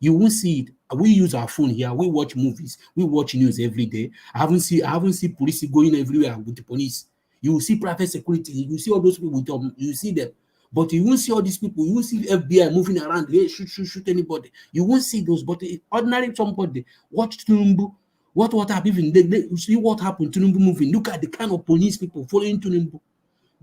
You won't see it. We use our phone here. We watch movies. We watch news every day. I haven't seen police going everywhere with the police. You will see private security. You see all those people with them. You see them. But you won't see all these people. You won't see FBI moving around. Hey, shoot anybody. You won't see those. But ordinary somebody watch Tunumbu. What happened? They see what happened. Tunumbu moving. Look at the kind of police people following Tunumbu.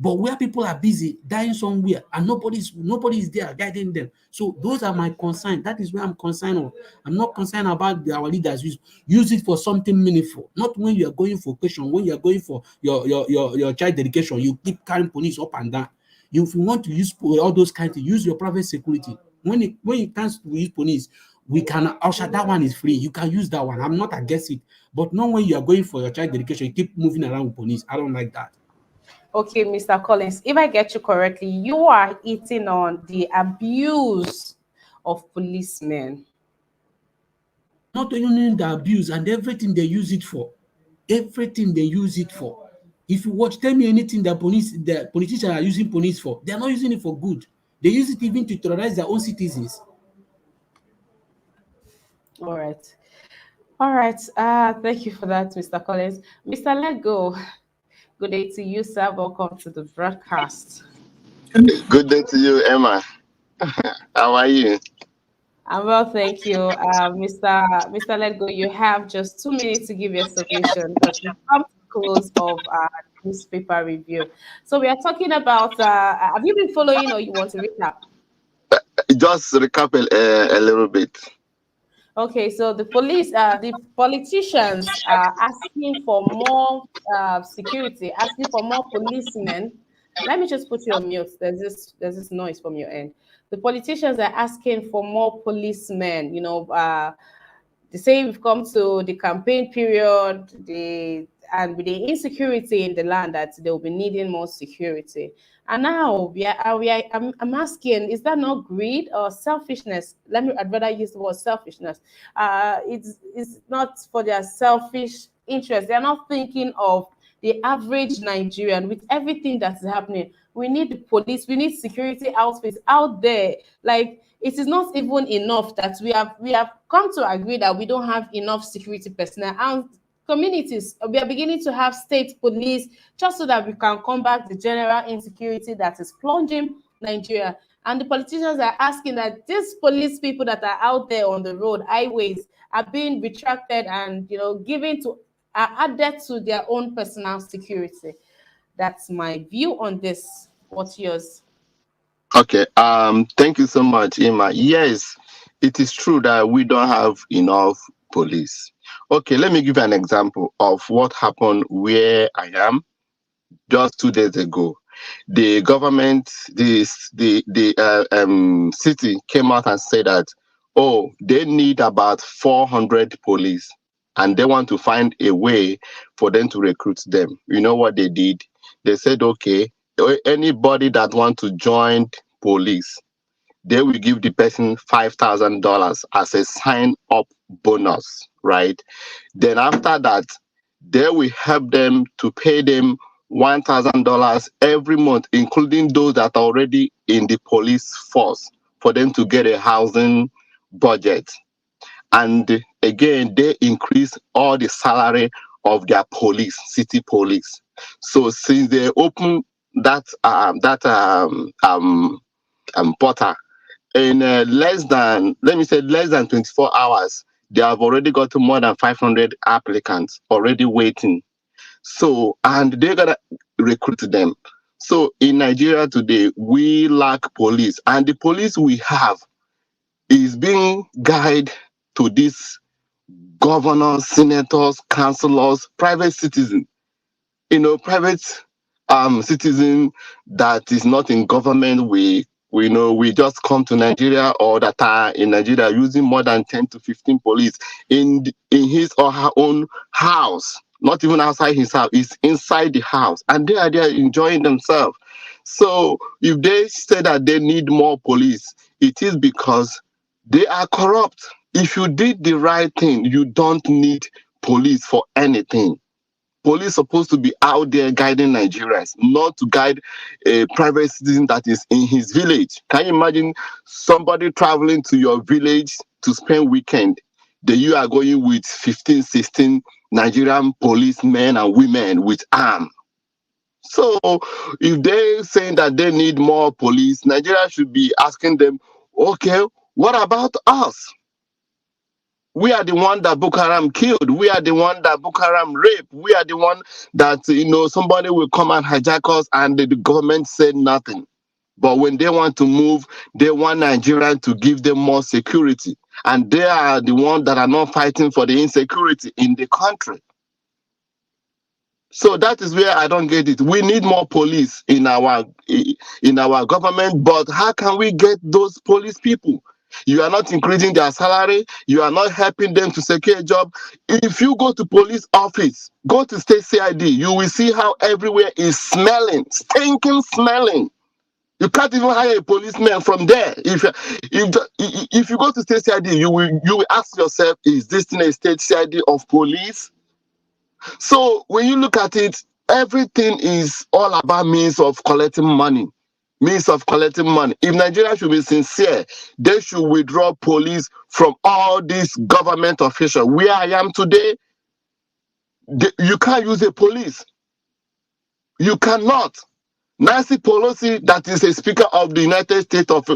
But where people are busy dying somewhere and nobody's there guiding them. So those are my concerns. That is where I'm concerned of. I'm not concerned about our leaders use it for something meaningful. Not when you are going for question, when you are going for your child dedication, you keep carrying police up and down. If you want to use all those kinds of use your private security. When it comes to use police, we can usher that one is free. You can use that one. I'm not against it. But not when you are going for your child dedication, you keep moving around with police. I don't like that. Okay, Mr. Collins, if I get you correctly, you are hitting on the abuse of policemen. Not only the abuse and everything they use it for. Everything they use it for. If you watch, tell me anything the politicians are using police for. They are not using it for good. They use it even to terrorize their own citizens. All right. Thank you for that, Mr. Collins. Mr. Lego, good day to you, sir. Welcome to the broadcast. Good day to you, Emma. How are you? I'm well, thank you. Mr. Lego, you have just 2 minutes to give your submission because we've come to the close of our newspaper review. So we are talking about, have you been following or you want to recap? Just recap a little bit. Okay, so the politicians are asking for more security, asking for more policemen. Let me just put you on mute. There's this noise from your end. The politicians are asking for more policemen. You know, they say we've come to the campaign period, and with the insecurity in the land, that they will be needing more security. And now I'm asking, is that not greed or selfishness? I'd rather use the word selfishness. It's not for their selfish interest. They're not thinking of the average Nigerian with everything that's happening. We need the police, we need security outfits out there. Like, it is not even enough that we have come to agree that we don't have enough security personnel. And communities, we are beginning to have state police just so that we can combat the general insecurity that is plunging Nigeria. And the politicians are asking that these police people that are out there on the road, highways, are being retracted and, given to, added to their own personal security. That's my view on this. What's yours? Okay. Thank you so much, Emma. Yes, it is true that we don't have enough police. Okay, let me give you an example of what happened where I am just 2 days ago. The government, the city came out and said that, they need about 400 police and they want to find a way for them to recruit them. You know what they did? They said, okay, anybody that wants to join police, they will give the person $5,000 as a sign-up bonus, right? Then after that, they will help them to pay them $1,000 every month, including those that are already in the police force, for them to get a housing budget. And again, they increase all the salary of their police, city police. So since they open that portal, in less than 24 hours, they have already got more than 500 applicants already waiting. So, and they're gonna recruit them. So in Nigeria today, we lack police, and the police we have is being guided to these governors, senators, councillors, private citizens. private citizen that is not in government, we just come to Nigeria, or that are in Nigeria using more than 10 to 15 police in his or her own house, not even outside his house, it's inside the house, and they are there enjoying themselves. So if they say that they need more police, it is because they are corrupt. If you did the right thing, you don't need police for anything. Police supposed to be out there guiding Nigerians, not to guide a private citizen that is in his village. Can you imagine somebody traveling to your village to spend weekend? Then you are going with 15, 16 Nigerian policemen and women with arms. So if they're saying that they need more police, Nigeria should be asking them, okay, what about us? We are the one that Boko Haram killed. We are the one that Boko Haram raped. We are the one that, somebody will come and hijack us and the government said nothing. But when they want to move, they want Nigeria to give them more security. And they are the ones that are not fighting for the insecurity in the country. So that is where I don't get it. We need more police in our government, but how can we get those police people? You are not increasing their salary. You are not helping them to secure a job. If you go to police office, go to state CID, you will see how everywhere is smelling, stinking smelling. You can't even hire a policeman from there. If you go to state CID, you will ask yourself, is this thing a state CID of police? So when you look at it, everything is all about means of collecting money. Means of collecting money. If Nigeria should be sincere, they should withdraw police from all these government officials. Where I am today, you can't use a police. You cannot. Nancy Pelosi, that is a Speaker of the United States of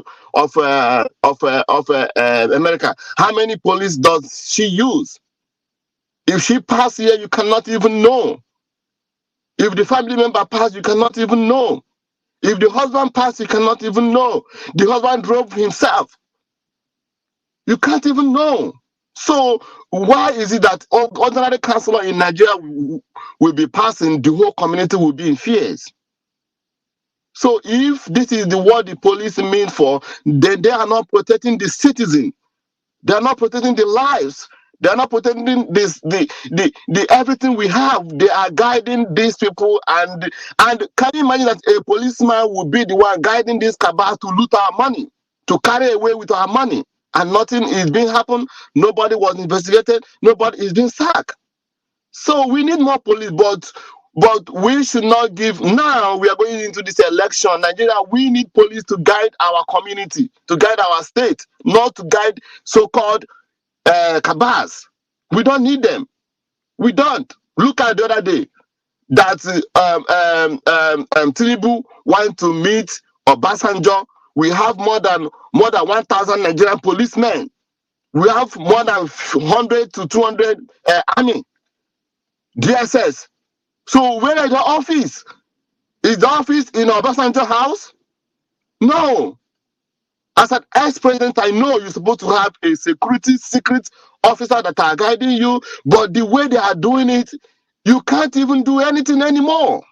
America, how many police does she use? If she pass here, you cannot even know. If the family member pass, you cannot even know. If the husband passed, you cannot even know. The husband drove himself. You can't even know. So why is it that ordinary councillor in Nigeria will be passing, the whole community will be in fears? So if this is what the police mean for, then they are not protecting the citizen. They are not protecting the lives. They are not protecting the everything we have. They are guiding these people, and can you imagine that a policeman would be the one guiding this cabal to loot our money, to carry away with our money, and nothing is being happened. Nobody was investigated. Nobody is being sacked. So we need more police, but we should not give. Now we are going into this election, Nigeria. We need police to guide our community, to guide our state, not to guide so-called cabals. We don't need them. We don't. Look at the other day that Tinubu want to meet Obasanjo. We have more than 1,000 Nigerian policemen. We have more than 100 to 200 army, DSS. So where is the office? Is the office in Obasanjo house? No. As an ex-president, I know you're supposed to have a secret officer that are guiding you, but the way they are doing it, you can't even do anything anymore.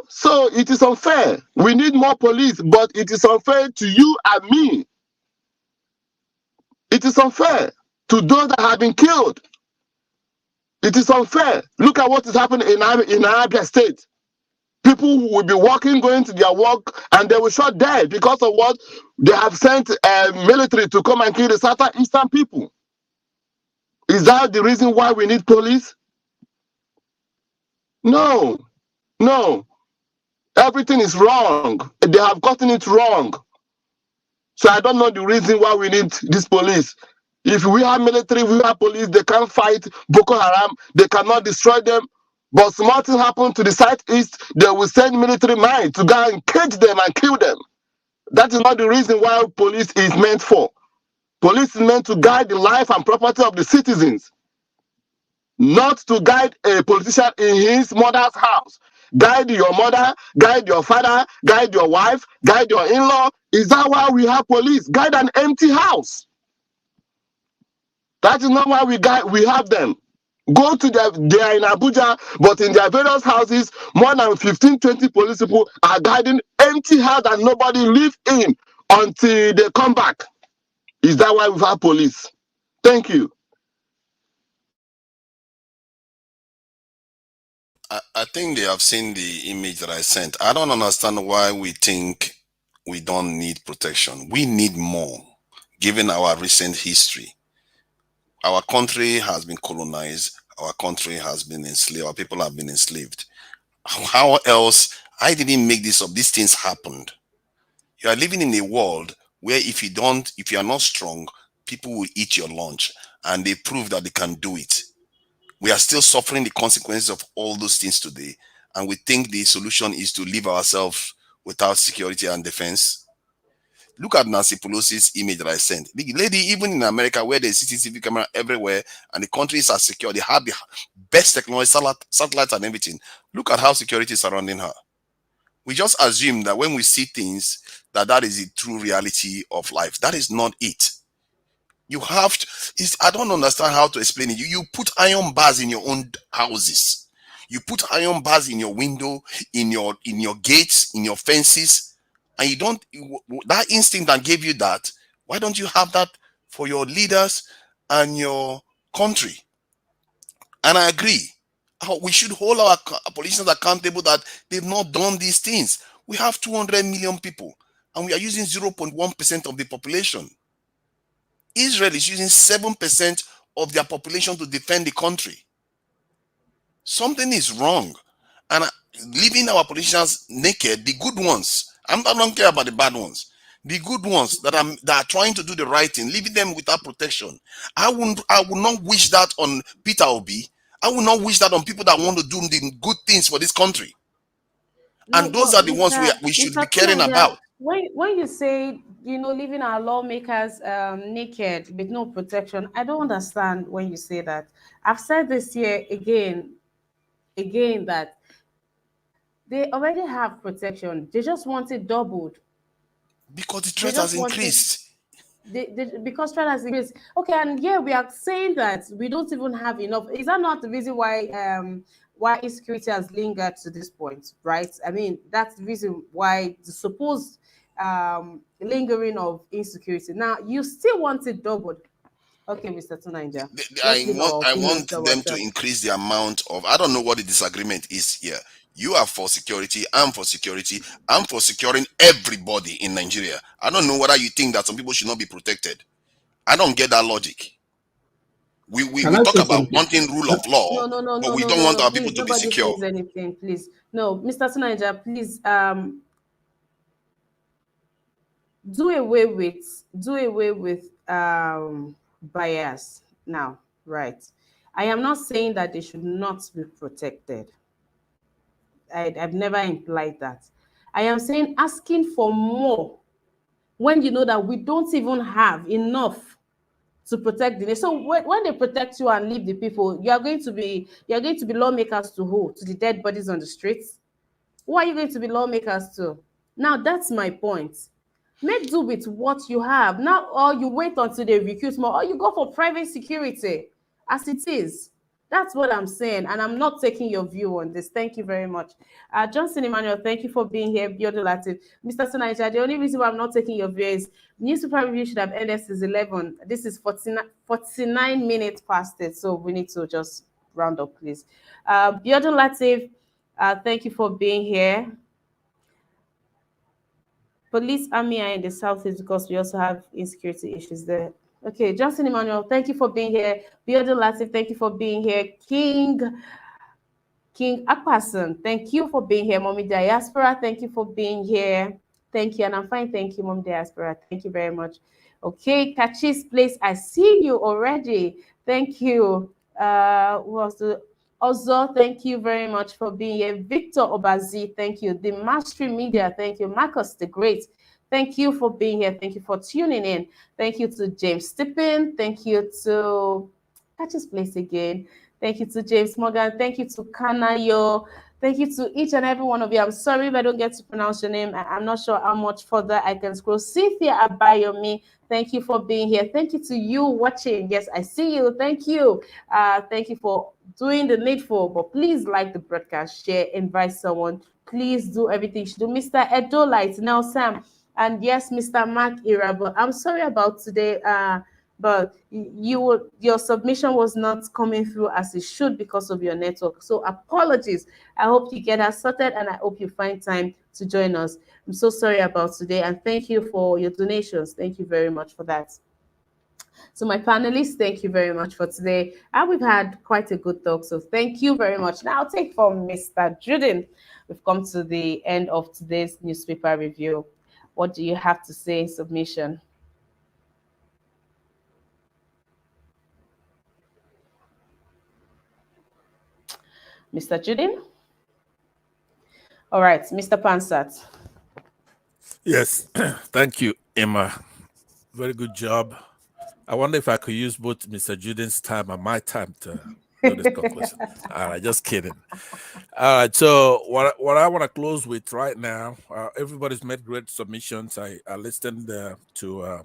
So it is unfair. We need more police, but it is unfair to you and me. It is unfair to those that have been killed. It is unfair. Look at what is happening in Abia State. People will be walking, going to their work, and they will shot dead because of what they have sent military to come and kill the southeastern people. Is that the reason why we need police? No. Everything is wrong. They have gotten it wrong. So I don't know the reason why we need this police. If we have military, we have police, they can't fight Boko Haram, they cannot destroy them. But something happened to the southeast, they will send military men to go and catch them and kill them. That is not the reason why police is meant for. Police is meant to guide the life and property of the citizens, not to guide a politician in his mother's house. Guide your mother, guide your father, guide your wife, guide your in-law. Is that why we have police? Guide an empty house. That is not why we have them. Go to they are in Abuja, but in their various houses, more than 15, 20 police people are guarding empty house and nobody live in until they come back. Is that why we have police? Thank you. I think they have seen the image that I sent. I don't understand why we think we don't need protection. We need more, given our recent history. Our country has been colonized. Our country has been enslaved. Our people have been enslaved. How else? I didn't make this up. These things happened. You are living in a world where if you are not strong, people will eat your lunch, and they prove that they can do it. We are still suffering the consequences of all those things today, and we think the solution is to leave ourselves without security and defense. Look at Nancy Pelosi's image that I sent. The lady, even in America, where there's CCTV camera everywhere and the countries are secure, they have the best technology, satellites and everything. Look at how security is surrounding her. We just assume that when we see things, that is the true reality of life. That is not it. You have to, I don't understand how to explain it. You put iron bars in your own houses. You put iron bars in your window, in your gates, in your fences, and you don't, that instinct that gave you that, why don't you have that for your leaders and your country? And I agree. We should hold our politicians accountable that they've not done these things. We have 200 million people, and we are using 0.1% of the population. Israel is using 7% of their population to defend the country. Something is wrong. And leaving our politicians naked, the good ones, I don't care about the bad ones, the good ones that are trying to do the right thing, leaving them without protection. I would not wish that on Peter Obi. I would not wish that on people that want to do the good things for this country. No, And those but are the ones we should be caring Tunanja, about. When you say, leaving our lawmakers naked with no protection, I don't understand when you say that. I've said this here again, that they already have protection. They just want it doubled. Because the They threat has just want it. increased. Because threat has increased. Okay, and yeah, we are saying that we don't even have enough. Is that not the reason why insecurity has lingered to this point, right? I mean, that's the reason why the supposed lingering of insecurity. Now, you still want it doubled. Okay, Mr. Tunanja, let's give our I opinions want to them to ourselves. increase the amount of, I don't know what the disagreement is here. You are for security, I'm for security, I'm for securing everybody in Nigeria. I don't know whether you think that some people should not be protected. I don't get that logic. Can We I talk say about something? wanting rule of law, No, no, no, but no, we no, don't no, want no. our people Please, to be nobody secure. says anything, please. No, Mr. Tunanja, please do away with bias now, right? I am not saying that they should not be protected. I've never implied that. I am saying asking for more when you know that we don't even have enough to protect the nation. So when they protect you and leave the people, you are going to be lawmakers to who? To the dead bodies on the streets? Who are you going to be lawmakers to? Now that's my point. Make do with what you have now, or you wait until they recruit more, or you go for private security as it is. That's what I'm saying, and I'm not taking your view on this. Thank you very much. Johnson Emmanuel, thank you for being here. Biodo Latif. Mr. Sonaija, the only reason why I'm not taking your view is newspaper review should have ended since 11. This is 49 minutes past it, so we need to just round up, please. Biodo Latif, thank you for being here. Police army are in the southeast because we also have insecurity issues there. Okay, Johnson Emmanuel, thank you for being here. Biodo Latif, thank you for being here. King Akpason, thank you for being here. Mommy Diaspora, thank you for being here. Thank you, and I'm fine. Thank you, Mommy Diaspora. Thank you very much. Okay, Kachis Place, I see you already. Thank you. Who else? Ozo, thank you very much for being here. Victor Obazi, thank you. The Mastery Media, thank you. Marcus the Great, thank you for being here. Thank you for tuning in. Thank you to James Stippen. Thank you to Catch His Place again. Thank you to James Morgan. Thank you to Kanayo. Thank you to each and every one of you. I'm sorry if I don't get to pronounce your name. I'm not sure how much further I can scroll. Cynthia Abayomi, thank you for being here. Thank you to you watching. Yes, I see you. Thank you. Thank you for doing the needful. But please like the broadcast, share, invite someone. Please do everything you should do. Mr. Edolite, now Sam, and yes, Mr. Mark Irabo. I'm sorry about today. But your submission was not coming through as it should because of your network. So apologies. I hope you get that sorted, and I hope you find time to join us. I'm so sorry about today, and thank you for your donations. Thank you very much for that. So my panelists, thank you very much for today. And we've had quite a good talk, so thank you very much. Now I'll take from Mr. Juden. We've come to the end of today's newspaper review. What do you have to say in submission? Mr. Juden? All right, Mr. Pansat. Yes, thank you, Emma. Very good job. I wonder if I could use both Mr. Juden's time and my time to do this conclusion. All right, just kidding. All right, so what I want to close with right now, everybody's made great submissions. I listened to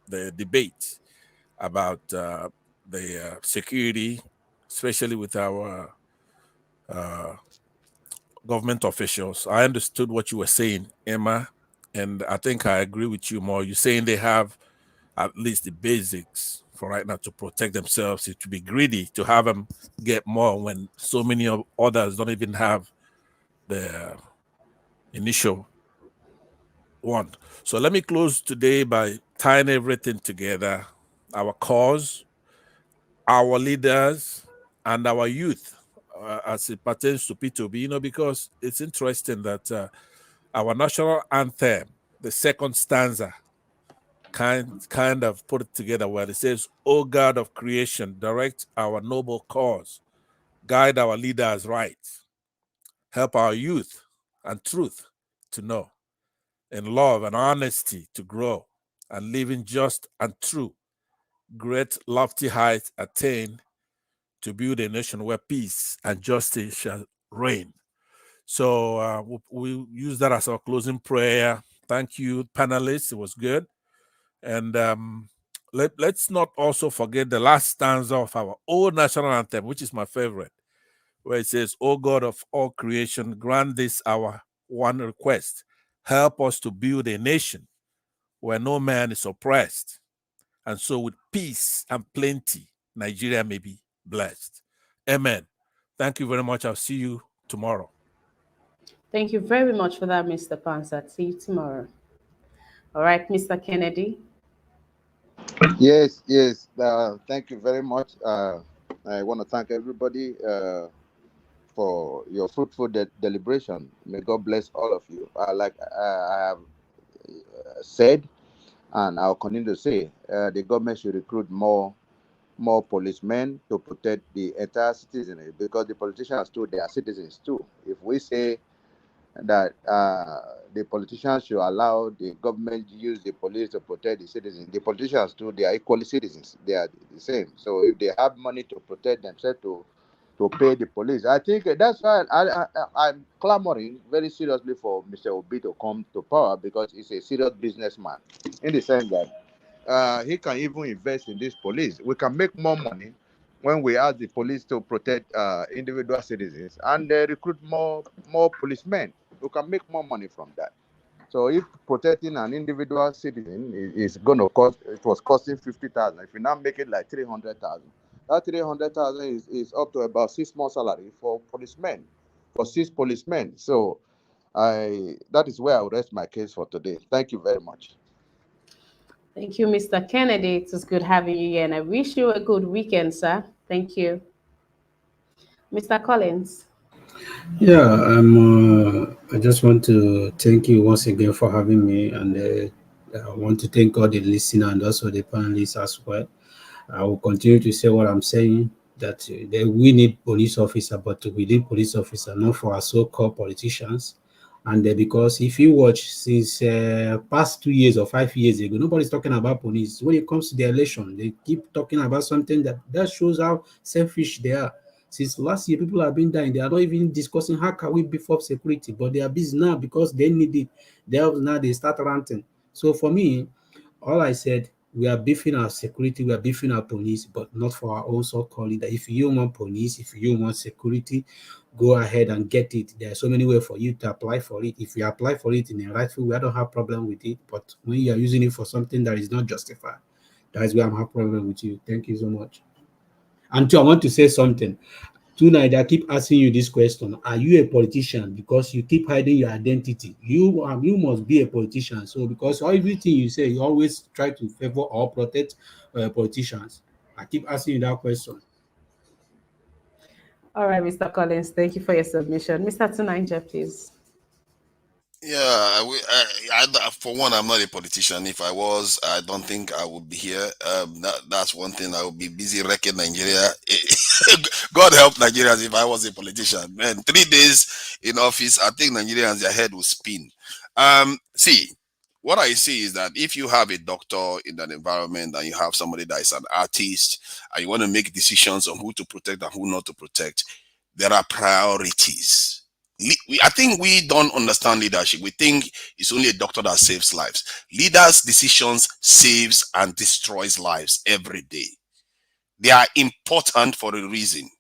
the debate about the security, especially with our government officials. I understood what you were saying, Emma, and I think I agree with you more. You're saying they have at least the basics for right now to protect themselves. It would be greedy to have them get more when so many of others don't even have the initial one. So let me close today by tying everything together: our cause, our leaders, and our youth, as it pertains to P2B. Because it's interesting that our national anthem, the second stanza, kind of put it together where it says, "O God of creation, direct our noble cause, guide our leaders right, help our youth and truth to know, in love and honesty to grow, and living just and true, great lofty heights attain, to build a nation where peace and justice shall reign." So we use that as our closing prayer. Thank you, panelists. It was good. And let's not also forget the last stanza of our old national anthem, which is my favorite, where it says, "O God of all creation, grant this our one request. Help us to build a nation where no man is oppressed. And so with peace and plenty, Nigeria may be blessed." Amen. Thank you very much. I'll see you tomorrow. Thank you very much for that, Mr. Pansat. See you tomorrow. All right, Mr. Kennedy. Yes, yes. Thank you very much. I want to thank everybody for your fruitful deliberation. May God bless all of you. Like I have said, and I'll continue to say, the government should recruit more policemen to protect the entire citizenry, because the politicians too, they are citizens too. If we say that the politicians should allow the government to use the police to protect the citizens, the politicians too, they are equally citizens. They are the same. So if they have money to protect themselves, to pay the police, I think that's why I'm clamoring very seriously for Mr. Obi to come to power, because he's a serious businessman, in the sense that he can even invest in this police. We can make more money when we ask the police to protect individual citizens, and recruit more policemen. We can make more money from that. So if protecting an individual citizen is going to cost, it was costing 50,000. If you now make it like 300,000, that 300,000 is up to about 6 months' salary for policemen, for 6 policemen. So that is where I will rest my case for today. Thank you very much. Thank you, Mr. Kennedy. It was good having you here, and I wish you a good weekend, sir. Thank you. Mr. Collins. Yeah, I just want to thank you once again for having me, and I want to thank all the listeners and also the panelists as well. I will continue to say what I'm saying, that we need police officer, but we need police officer not for our so-called politicians. And because if you watch since past 2 years or 5 years ago, nobody's talking about police. When it comes to the election, they keep talking about something that shows how selfish they are. Since last year, people have been dying. They are not even discussing how can we beef up security, but they are busy now because they need it. Now they start ranting. So for me, all I said, we are beefing our security, we are beefing our police, but not for our own so-called leader. If you want police, if you want security, go ahead and get it. There are so many ways for you to apply for it. If you apply for it in a rightful way, I don't have problem with it. But when you are using it for something that is not justified, that is where I have problem with you. Thank you so much. And two, I want to say something. Tonight, I keep asking you this question: are you a politician? Because you keep hiding your identity. You must be a politician. So, because everything you say, you always try to favor or protect politicians. I keep asking you that question. All right, Mr. Collins, thank you for your submission. Mr. Tunanja, please. Yeah, for one, I'm not a politician. If I was, I don't think I would be here. That's one thing. I would be busy wrecking Nigeria. God help Nigerians if I was a politician. Man, 3 days in office, I think Nigerians, their head will spin. See, what I see is that if you have a doctor in an environment and you have somebody that is an artist and you want to make decisions on who to protect and who not to protect, there are priorities. I think we don't understand leadership. We think it's only a doctor that saves lives. Leaders' decisions saves and destroys lives every day. They are important for a reason.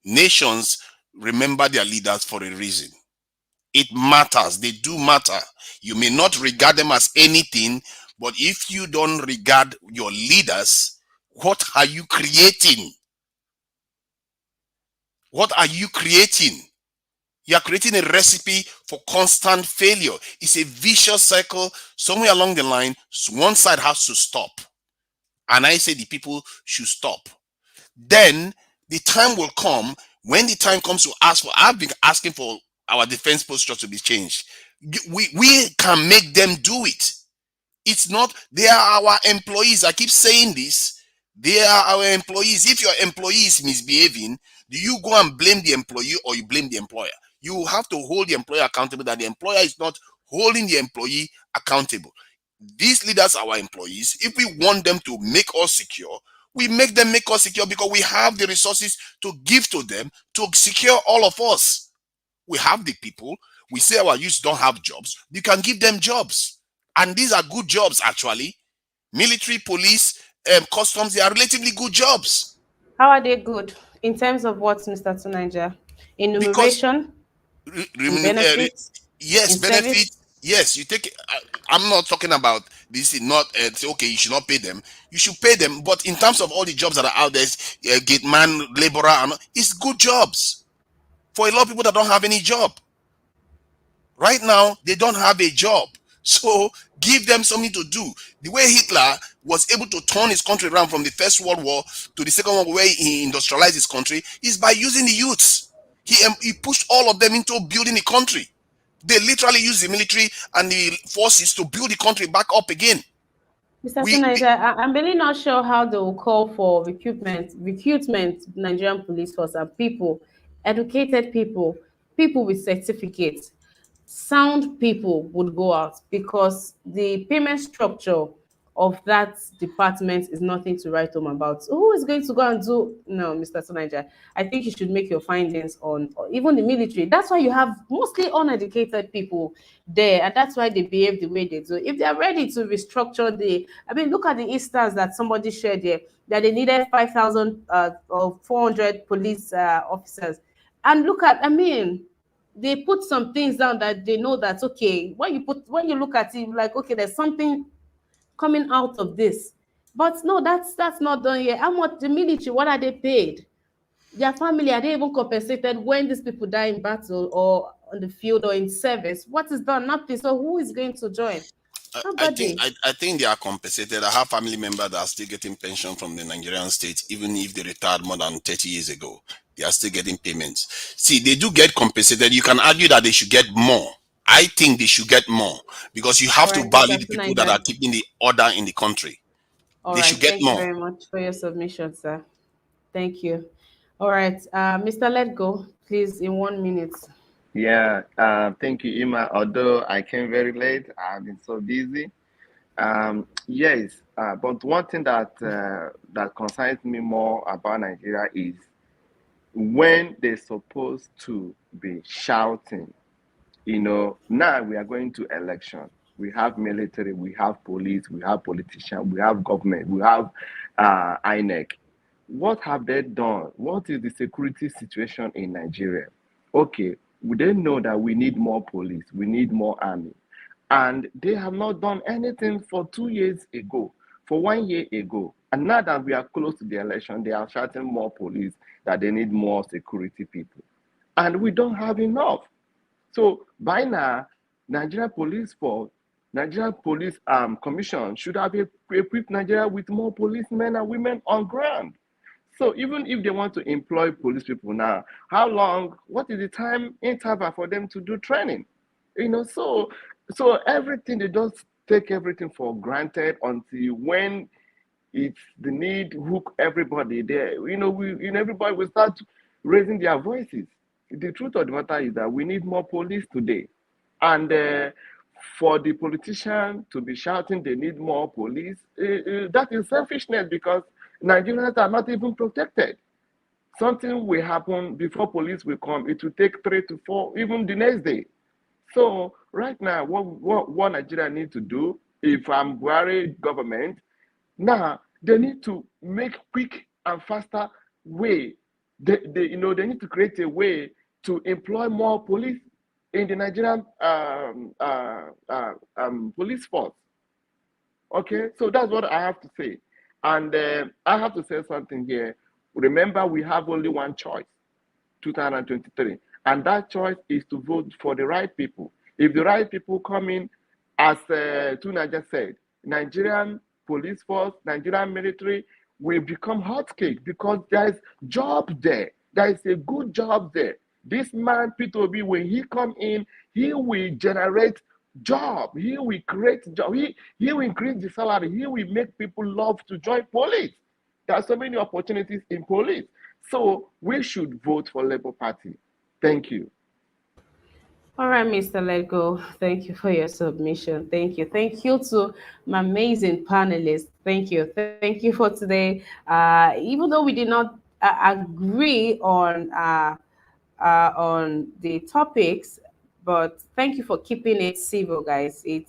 Nations remember their leaders for a reason. It matters. They do matter. You may not regard them as anything, but if you don't regard your leaders, what are you creating? What are you creating? You are creating a recipe for constant failure. It's a vicious cycle. Somewhere along the line, one side has to stop. And I say the people should stop. Then the time will come when the time comes to ask for, I've been asking for our defense posture to be changed. We can make them do it. It's not, they are our employees. I keep saying this. They are our employees. If your employee is misbehaving, do you go and blame the employee or you blame the employer? You have to hold the employer accountable, that the employer is not holding the employee accountable. These leaders are our employees. If we want them to make us secure, we make them make us secure because we have the resources to give to them to secure all of us. We have the people. We say our youth don't have jobs. You can give them jobs. And these are good jobs, actually. Military, police, customs, they are relatively good jobs. How are they good? In terms of what, Mr. Tunanja? Because, Enumeration, in benefits, yes, in benefit. service? Yes, you take. I'm not talking about this. Is not say, okay, you should not pay them. You should pay them. But in terms of all the jobs that are out there, gate man, laborer, and it's good jobs for a lot of people that don't have any job. Right now, they don't have a job. So give them something to do. The way Hitler was able to turn his country around from the First World War to the Second World War, where he industrialized his country, is by using the youths. He pushed all of them into building the country. They literally used the military and the forces to build the country back up again. Mr. Tunanja, I'm really not sure how they will call for recruitment Nigerian police force and people, educated people, people with certificates, sound people would go out, because the payment structure of that department is nothing to write home about. So who is going to go and do? No, Mr. Sonaja, I think you should make your findings on or even the military. That's why you have mostly uneducated people there, and that's why they behave the way they do. If they are ready to restructure I mean, look at the instance that somebody shared here, that they needed 5,000 or 400 police officers. And look at, I mean, they put some things down that they know that, okay, when you look at it, like, okay, there's something coming out of this. But no, that's not done yet. How much the military, what are they paid? Their family, are they even compensated when these people die in battle or on the field or in service? What is done? Nothing. So who is going to join? Nobody. I think they are compensated. I have family members that are still getting pension from the Nigerian state, even if they retired more than 30 years ago. They are still getting payments. See, they do get compensated. You can argue that they should get more. I think they should get more because you have All to right, value Mr. the people that are Tunaja. keeping the order in the country. All They right. should get Thank you more. very much for your submission, sir. Thank you. All right. Mr. Let Go, please, in 1 minute. Yeah, thank you, Ima. Although I came very late, I've been so busy. Yes, but one thing that that concerns me more about Nigeria is when they're supposed to be shouting. Now we are going to election. We have military, we have police, we have politicians, we have government, we have INEC. What have they done? What is the security situation in Nigeria? Okay, we didn't know that we need more police, we need more army. And they have not done anything for 2 years ago, for 1 year ago. And now that we are close to the election, they are shouting more police, that they need more security people. And we don't have enough. So by now, Nigeria Police Force, Nigeria Police Commission should have equipped Nigeria with more policemen and women on ground. So even if they want to employ police people now, how long, what is the time interval for them to do training? So everything, they just take everything for granted until when it's the need, hook everybody there. Everybody will start raising their voices. The truth of the matter is that we need more police today. And for the politician to be shouting they need more police, that is selfishness, because Nigerians are not even protected. Something will happen before police will come. It will take 3 to 4, even the next day. So right now, what Nigeria need to do, if I'm Buhari government, now they need to make quick and faster way. They need to create a way to employ more police in the Nigerian police force. Okay, so that's what I have to say. And I have to say something here. Remember, we have only one choice, 2023. And that choice is to vote for the right people. If the right people come in, as Tuna just said, Nigerian police force, Nigerian military will become hotcake, because there's job there. There is a good job there. This man, Peter Obi, when he come in, he will generate job. He will create job. He will increase the salary. He will make people love to join police. There are so many opportunities in police. So we should vote for Labour Party. Thank you. All right, Mr. Lego, thank you for your submission. Thank you. Thank you to my amazing panelists. Thank you. Thank you for today. Even though we did not agree on the topics, but thank you for keeping it civil, guys. It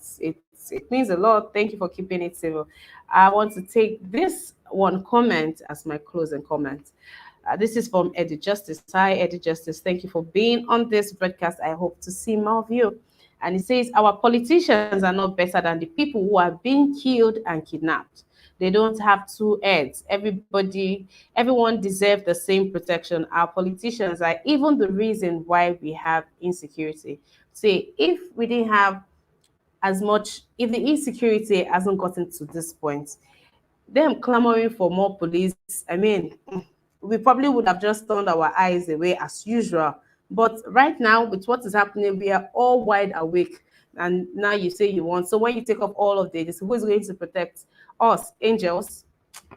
means a lot. Thank you for keeping it civil. I want to take this one comment as my closing comment. This is from Eddie Justice. Hi, Eddie Justice. Thank you for being on this broadcast. I hope to see more of you. And it says, our politicians are not better than the people who are being killed and kidnapped. They don't have two heads. Everyone deserves the same protection. Our politicians are even the reason why we have insecurity. See, if we didn't have as much, if the insecurity hasn't gotten to this point, them clamoring for more police, I mean, we probably would have just turned our eyes away as usual. But right now, with what is happening, we are all wide awake. And now you say you want. So when you take off all of this, who is going to protect us, angels?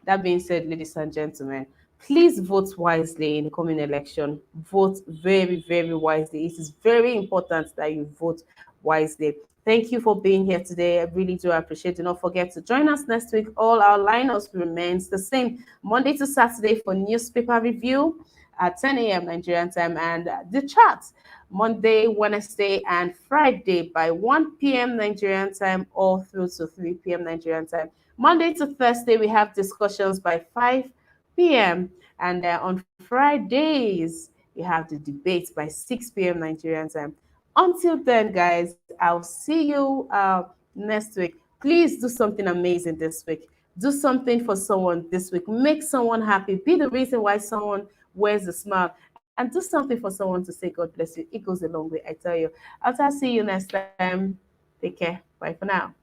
That being said, ladies and gentlemen, please vote wisely in the coming election. Vote very, very wisely. It is very important that you vote wisely. Thank you for being here today. I really do appreciate it. Do not forget to join us next week. All our lineups remains the same. Monday to Saturday for newspaper review at 10 a.m. Nigerian time, and the chat Monday, Wednesday, and Friday by 1 p.m. Nigerian time all through to 3 p.m. Nigerian time. Monday to Thursday, we have discussions by 5 p.m. And on Fridays, we have the debates by 6 p.m. Nigerian time. Until then, guys, I'll see you next week. Please do something amazing this week. Do something for someone this week. Make someone happy. Be the reason why someone wears a smile. And do something for someone to say, God bless you. It goes a long way, I tell you. I'll see you next time. Take care. Bye for now.